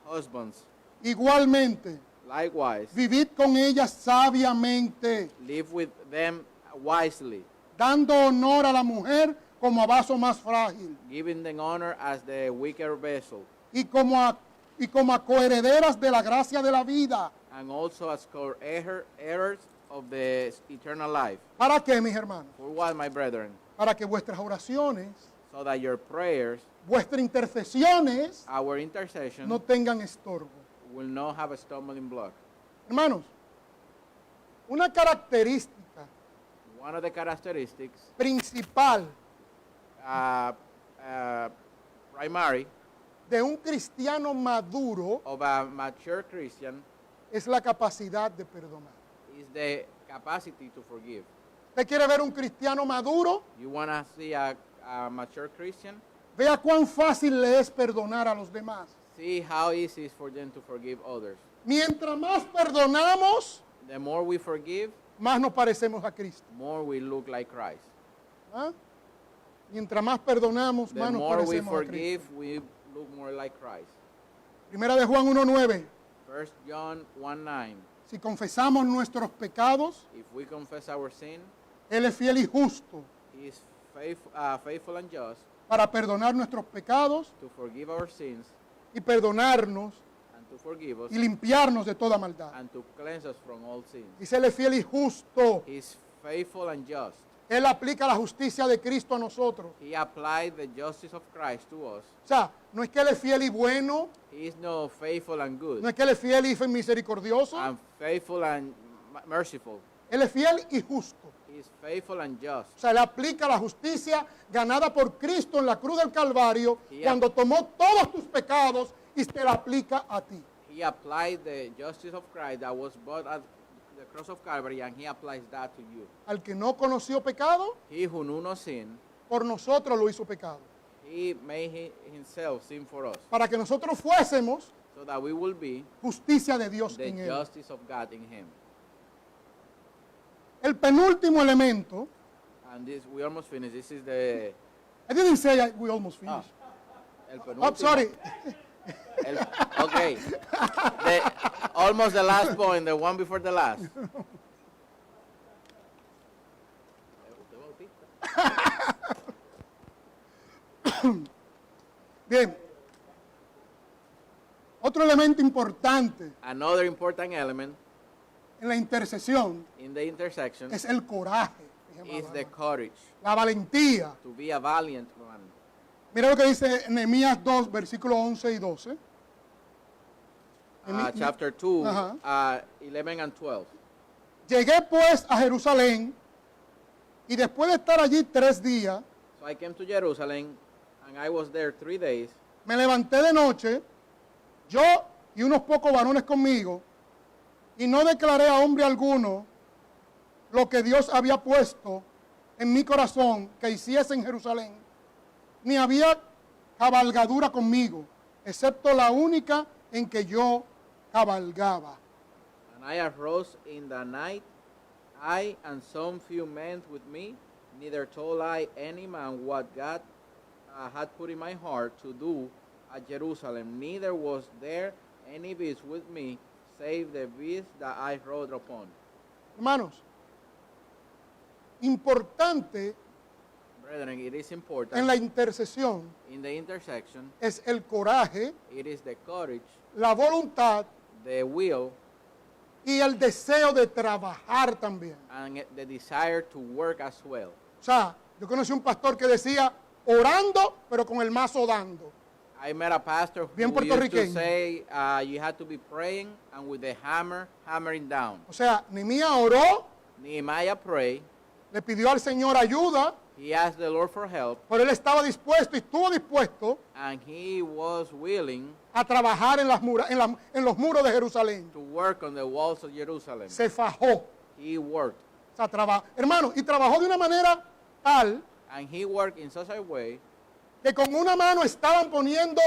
B: husbands,
A: igualmente,
B: likewise,
A: vivid con ellas sabiamente,
B: live with them wisely,
A: dando honor a la mujer como a vaso más frágil
B: giving them honor as the weaker vessel,
A: y como a coherederas de la gracia de la vida.
B: and also as co-heirs of the eternal life.
A: ¿Para qué, mis hermanos?
B: For what, my brethren?
A: Para que vuestras oraciones,
B: So that your prayers,
A: vuestras intercesiones
B: our intercession,
A: no tengan estorbo.
B: will not have a stumbling block.
A: Hermanos, una característica
B: One of the characteristics,
A: principal
B: primary,
A: de un cristiano maduro
B: of a mature Christian
A: es la capacidad de perdonar.
B: is the capacity to forgive.
A: ¿Usted quiere ver un cristiano maduro?
B: You want to see a mature Christian?
A: Vea cuán fácil le es perdonar a los demás.
B: See how easy it is for them to forgive others.
A: Mientras más perdonamos,
B: The more we forgive,
A: más nos parecemos a Cristo.
B: more we look like Christ.
A: ¿Ah? Mientras más perdonamos,
B: The
A: más nos
B: more we
A: parecemos a
B: forgive,
A: Cristo.
B: we look more like Christ.
A: Primera de Juan 1:9.
B: 1 John 1:9.
A: Si confesamos nuestros pecados,
B: If we confess our sin,
A: Él es fiel y justo
B: He is faithful and just
A: para perdonar nuestros pecados
B: to forgive our sins
A: y perdonarnos
B: and to forgive us
A: y limpiarnos de toda maldad.
B: and to cleanse us from all sins.
A: Dice Él es fiel y justo.
B: He is faithful and just.
A: Él aplica la justicia de Cristo a nosotros.
B: He applied the justice of Christ to us.
A: O sea, no es que Él es fiel y bueno,
B: He is no faithful and good
A: no es que Él es fiel y misericordioso.
B: and faithful and merciful.
A: Él es fiel y justo.
B: He is faithful and just.
A: O sea, Él aplica la justicia ganada por Cristo en la cruz del Calvario
B: Yeah.
A: cuando tomó todos tus pecados y te la aplica a ti.
B: He applied the justice of Christ that was brought at the cross of Calvary, and He applies that to you.
A: Al que no conoció pecado,
B: He who knew no sin,
A: por nosotros lo hizo pecado.
B: He made Himself sin for us,
A: Para que nosotros fuésemos
B: so that we will be
A: justicia de Dios
B: the
A: en Él.
B: justice of God in Him.
A: El penúltimo elemento,
B: And this, we almost finished. This is the
A: I didn't say we almost finished.
B: el
A: I'm
B: penúltimo.
A: sorry.
B: Okay. Almost the last point, the one before the last.
A: Bien. Otro elemento importante
B: Another important element
A: en la intercesión
B: in the intersection
A: es el coraje,
B: is the courage,
A: la valentía.
B: to be a valiant man.
A: Mira lo que dice Nehemías 2, versículos 11 y 12.
B: chapter 2,
A: Ajá.
B: 11 and 12.
A: Llegué pues a Jerusalén y después de estar allí 3 días,
B: So I came to Jerusalem, and I was there 3 days.
A: me levanté de noche, yo y unos pocos varones conmigo, y no declaré a hombre alguno lo que Dios había puesto en mi corazón que hiciese en Jerusalén, ni había cabalgadura conmigo, excepto la única en que yo cabalgaba.
B: And I arose in the night, I and some few men with me, neither told I any man what God had put in my heart to do at Jerusalem, neither was there any beast with me, save the beast that I rode upon.
A: Hermanos, importante
B: Brethren, it is
A: en
B: important
A: la intercesión
B: in the intersection,
A: es el coraje,
B: it is the courage,
A: la voluntad
B: the will,
A: y el deseo de trabajar también.
B: and the desire to work as well.
A: O sea, yo conocí un pastor que decía, orando, pero con el mazo dando.
B: I met a pastor who
A: Bien
B: used to
A: puertorriqueño.
B: say you had to be praying and with the hammer, hammering down.
A: O sea, Nehemías oró,
B: Nehemiah prayed.
A: le pidió al Señor ayuda,
B: He asked the Lord for help,
A: pero él estaba dispuesto y estuvo dispuesto
B: and he was willing
A: a trabajar en los muros de Jerusalén.
B: to work on the walls of Jerusalem.
A: Se fajó.
B: He worked,
A: O sea, hermano, y trabajó de una manera tal
B: and he worked in such a way
A: que con una mano estaban poniendo,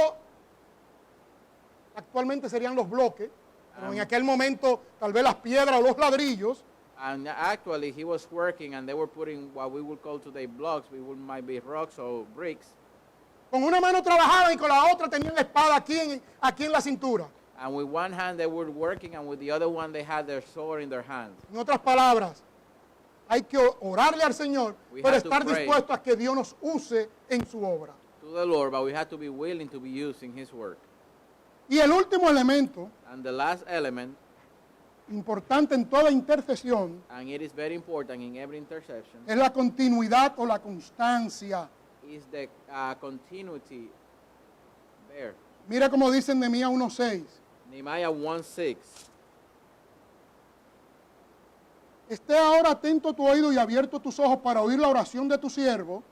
A: actualmente serían los bloques, pero en aquel momento tal vez las piedras o los ladrillos,
B: and actually he was working, and they were putting what we would call today blocks. Might be rocks or bricks.
A: con una mano trabajaban y con la otra tenían la espada aquí en la cintura.
B: And with one hand they were working, and with the other one they had their sword in their hands.
A: En otras palabras, hay que orarle al Señor,
B: We
A: pero
B: have to
A: estar
B: pray.
A: dispuesto a que Dios nos use en su obra.
B: To the Lord, but we had to be willing to be used in His work.
A: Y el último elemento,
B: And the last element,
A: importante en toda intercesión,
B: and it is very important in every interception,
A: es la continuidad o la constancia.
B: is the continuity there.
A: Mira como dice en Nehemías 1:6.
B: Nehemiah 1:6.
A: Esté ahora atento tu oído y abierto tus ojos para oír la oración de tu siervo,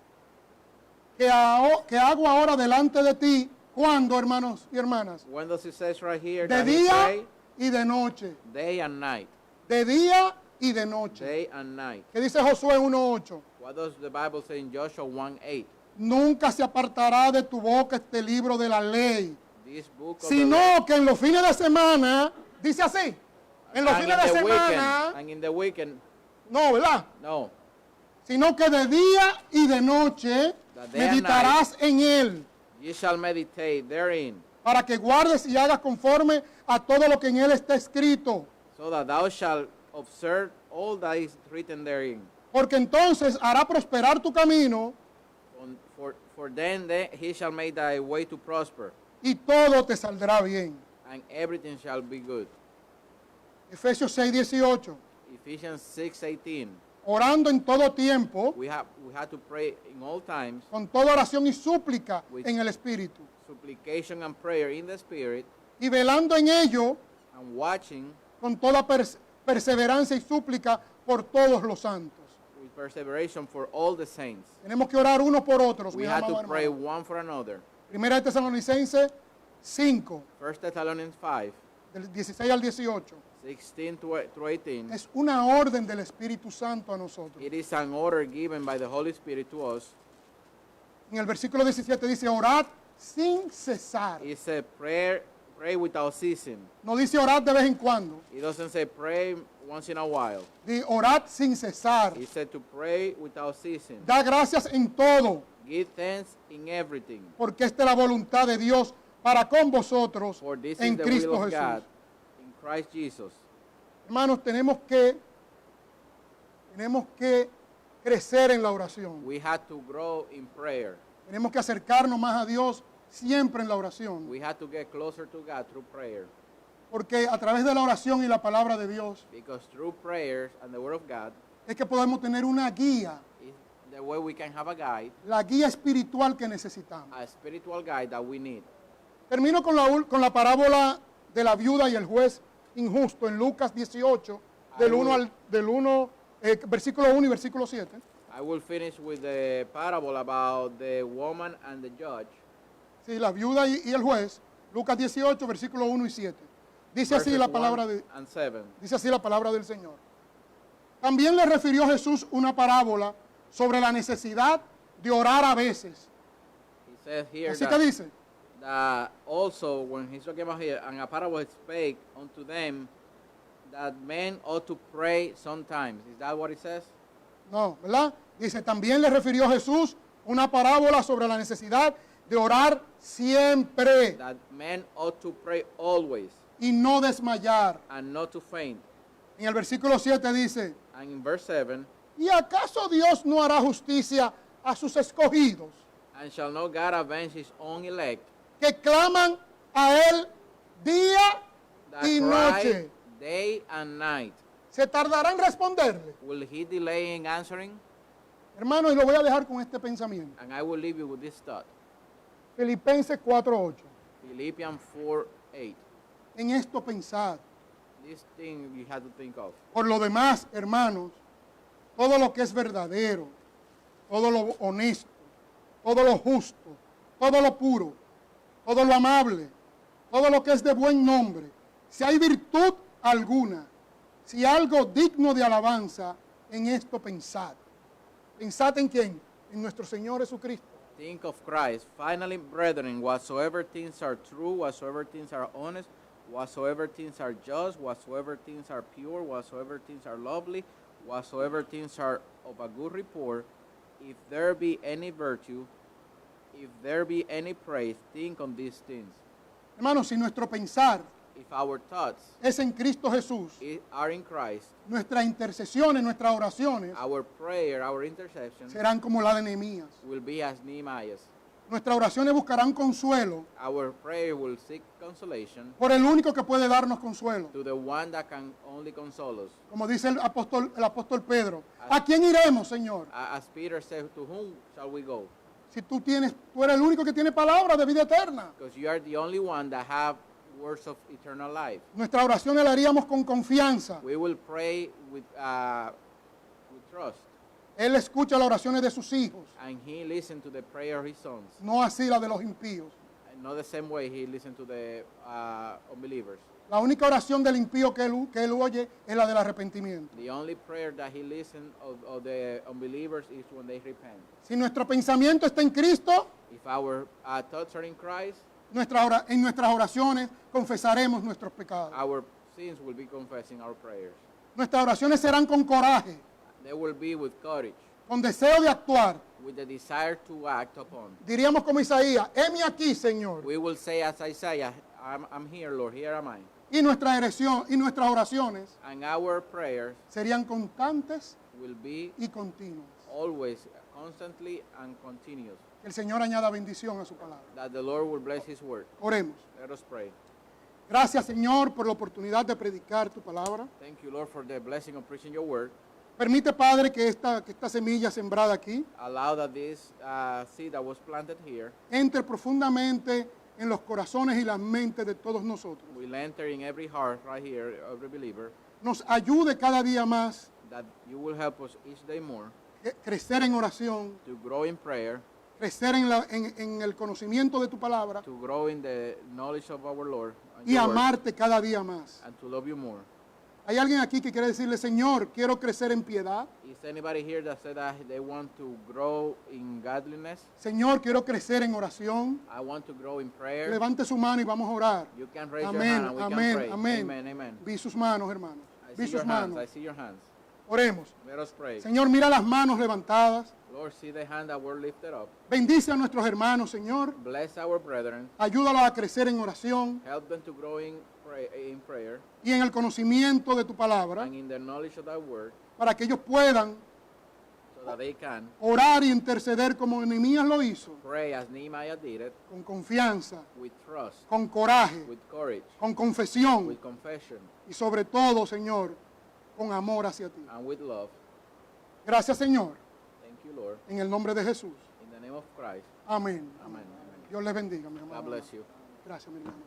A: que hago ahora delante de ti, cuando, hermanos y hermanas,
B: When does it says right here
A: de
B: that he
A: día
B: pray
A: y de noche,
B: day and night?
A: de día y de noche.
B: Day and night.
A: ¿Qué dice Josué 1:8?
B: What does the Bible say in Joshua 1:8?
A: Nunca se apartará de tu boca este libro de la ley,
B: This book of the
A: sino que en los fines de semana, dice así, en los
B: and
A: fines
B: in
A: de
B: the weekend,
A: semana,
B: and in the weekend,
A: no, ¿verdad?
B: no,
A: Sino que de día y de noche
B: That day and
A: meditarás en él,
B: ye shall meditate therein,
A: para que guardes y hagas conforme a todo lo que en él está escrito,
B: so that thou shalt observe all that is written therein.
A: porque entonces hará prosperar tu camino
B: For then he shall make thy way to prosper,
A: y todo te saldrá bien.
B: and everything shall be good.
A: Efesios 6:18,
B: Ephesians 6:18.
A: orando en todo tiempo,
B: We have to pray in all times,
A: con toda oración y súplica
B: With-
A: en el Espíritu,
B: supplication and prayer in the Spirit,
A: y velando en ello
B: and watching
A: con toda perseverancia y súplica por todos los santos.
B: with perseveration for all the saints.
A: Tenemos que orar unos por otros,
B: We
A: mis
B: have
A: amados
B: to pray
A: hermanos.
B: one for another.
A: Primera de Tesalonicenses 5,
B: 1 Thessalonians 5,
A: del 16 al 18.
B: 16 through 18.
A: Es una orden del Espíritu Santo a nosotros.
B: It is an order given by the Holy Spirit to us.
A: En el versículo 17 dice, orad sin cesar.
B: It's a prayer, pray without ceasing.
A: No dice orad de vez en cuando.
B: It doesn't say pray once in a while.
A: Dice orad sin cesar.
B: It said to pray without ceasing.
A: Da gracias en todo,
B: Give thanks in everything,
A: porque esta es la voluntad de Dios para con vosotros
B: for this
A: en
B: is the
A: Cristo
B: will of
A: Jesús.
B: God in Christ Jesus.
A: Hermanos, tenemos que crecer en la oración.
B: We had to grow in prayer.
A: Tenemos que acercarnos más a Dios siempre en la oración.
B: We had to get closer to God through prayer.
A: Porque a través de la oración y la palabra de Dios
B: Because through prayers and the Word of God
A: es que podemos tener una guía,
B: is the way we can have a guide,
A: la guía espiritual que necesitamos.
B: a spiritual guide that we need.
A: Termino con la parábola de la viuda y el juez injusto en Lucas 18, versículo 1 y versículo 7.
B: I will finish with the parable about the woman and the judge.
A: Sí, la viuda y el juez, Lucas 18, versículo 1 y 7. Dice así
B: verses
A: la palabra
B: 1 and 7.
A: dice así la palabra del Señor. También le refirió Jesús una parábola sobre la necesidad de orar a veces.
B: He says here
A: Así que dice,
B: that also when he's talking about here, and a parable he spake unto them that men ought to pray sometimes. Is that what it says?
A: no, ¿verdad? Dice, también le refirió Jesús una parábola sobre la necesidad de orar siempre
B: That men ought to pray always
A: y no desmayar.
B: and not to faint.
A: En el versículo 7 dice,
B: And in verse 7,
A: ¿y acaso Dios no hará justicia a sus escogidos
B: and shall not God avenge his own elect
A: que claman a Él día
B: that
A: y
B: cry
A: noche?
B: day and night?
A: ¿Se tardará en responderle?
B: Will he delay in answering?
A: Hermanos, y lo voy a dejar con este pensamiento.
B: And I will leave you with this thought.
A: Filipenses 4:8.
B: Philippians 4:8.
A: En esto pensad.
B: This thing you have to think of.
A: Por lo demás, hermanos, todo lo que es verdadero, todo lo honesto, todo lo justo, todo lo puro, todo lo amable, todo lo que es de buen nombre, si hay virtud alguna, si algo digno de alabanza, en esto pensad. ¿Pensad en quién? En nuestro Señor Jesucristo.
B: Think of Christ. Finally, brethren, whatsoever things are true, whatsoever things are honest, whatsoever things are just, whatsoever things are pure, whatsoever things are lovely, whatsoever things are of a good report, if there be any virtue, if there be any praise, think on these things.
A: Hermanos, si nuestro pensar
B: If our thoughts
A: es en Cristo Jesús,
B: are in Christ,
A: nuestras intercesiones, nuestras oraciones
B: our prayer, our intercession
A: serán como la de Nehemías.
B: will be as Nehemiah's.
A: Nuestras oraciones buscarán consuelo
B: Our prayer will seek consolation
A: por el único que puede darnos consuelo.
B: to the one that can only console us.
A: Como dice el apóstol Pedro, ¿a quién iremos, Señor?
B: As Peter said, to whom shall we go?
A: Si tú eres el único que tiene palabra de vida eterna.
B: Because you are the only one that have words of eternal life.
A: Nuestras oraciones las haríamos con confianza.
B: We will pray with trust,
A: Él escucha las oraciones de sus hijos,
B: and he listened to the prayer of his sons.
A: no así las de los impíos.
B: And not the same way he listened to the unbelievers.
A: La única oración del impío que él oye es la del arrepentimiento.
B: The only prayer that he listened of the unbelievers is when they repent.
A: Si nuestro pensamiento está en Cristo,
B: If our thoughts are in Christ,
A: en nuestras oraciones confesaremos nuestros pecados.
B: our sins will be confessing our prayers.
A: Nuestras oraciones serán con coraje,
B: They will be with courage,
A: con deseo de actuar.
B: with the desire to act upon.
A: Diríamos como Isaías, heme aquí, Señor.
B: We will say as Isaiah, I'm here, Lord, here am I.
A: Y nuestras oraciones
B: And our prayers
A: serían constantes
B: will be
A: y continuas.
B: always, constantly and continuous.
A: Que el Señor añada bendición a su palabra.
B: That the Lord will bless his word.
A: Oremos.
B: Let us pray.
A: Gracias, Señor, por la oportunidad de predicar tu palabra.
B: Thank you, Lord, for the blessing of preaching your word.
A: Permite, Padre, que esta semilla sembrada aquí
B: Allow that this seed that was planted here
A: entre profundamente en los corazones y las mentes de todos nosotros.
B: will enter in every heart right here, every believer,
A: Nos ayude cada día más
B: that you will help us each day more
A: a crecer en oración,
B: to grow in prayer,
A: crecer en el conocimiento de tu palabra
B: to grow in the knowledge of our Lord and
A: y
B: your word,
A: amarte cada día más.
B: and to love you more.
A: ¿Hay alguien aquí que quiere decirle, Señor, quiero crecer en piedad?
B: Is anybody here that said that they want to grow in godliness?
A: Señor, quiero crecer en oración.
B: I want to grow in prayer.
A: Levante su mano y vamos a orar.
B: You can raise your
A: Amén,
B: hand and we
A: amén,
B: can pray.
A: amén.
B: Amen, amen.
A: Vi sus manos, hermanos.
B: I
A: Vi
B: see
A: sus
B: your hands. I
A: manos.
B: see your hands.
A: Oremos.
B: Let us pray.
A: Señor, mira las manos levantadas.
B: Lord, see the hand that were lifted up.
A: Bendice a nuestros hermanos, Señor.
B: Bless our brethren.
A: Ayúdalos a crecer en oración
B: Help them to grow in prayer
A: y en el conocimiento de tu palabra
B: and in the knowledge of thy word,
A: para que ellos puedan
B: so that they can
A: orar y interceder como Nehemías lo hizo,
B: pray as Nehemiah did it,
A: con confianza,
B: with trust,
A: con coraje,
B: with courage,
A: con confesión
B: with confession,
A: y sobre todo, Señor, con amor hacia ti.
B: and with love.
A: Gracias, Señor,
B: Thank you, Lord.
A: en el nombre de Jesús.
B: In the name of Christ.
A: Amén.
B: Amen. Amen.
A: Dios les bendiga, mi
B: God
A: hermano.
B: bless you.
A: Gracias, mi hermano.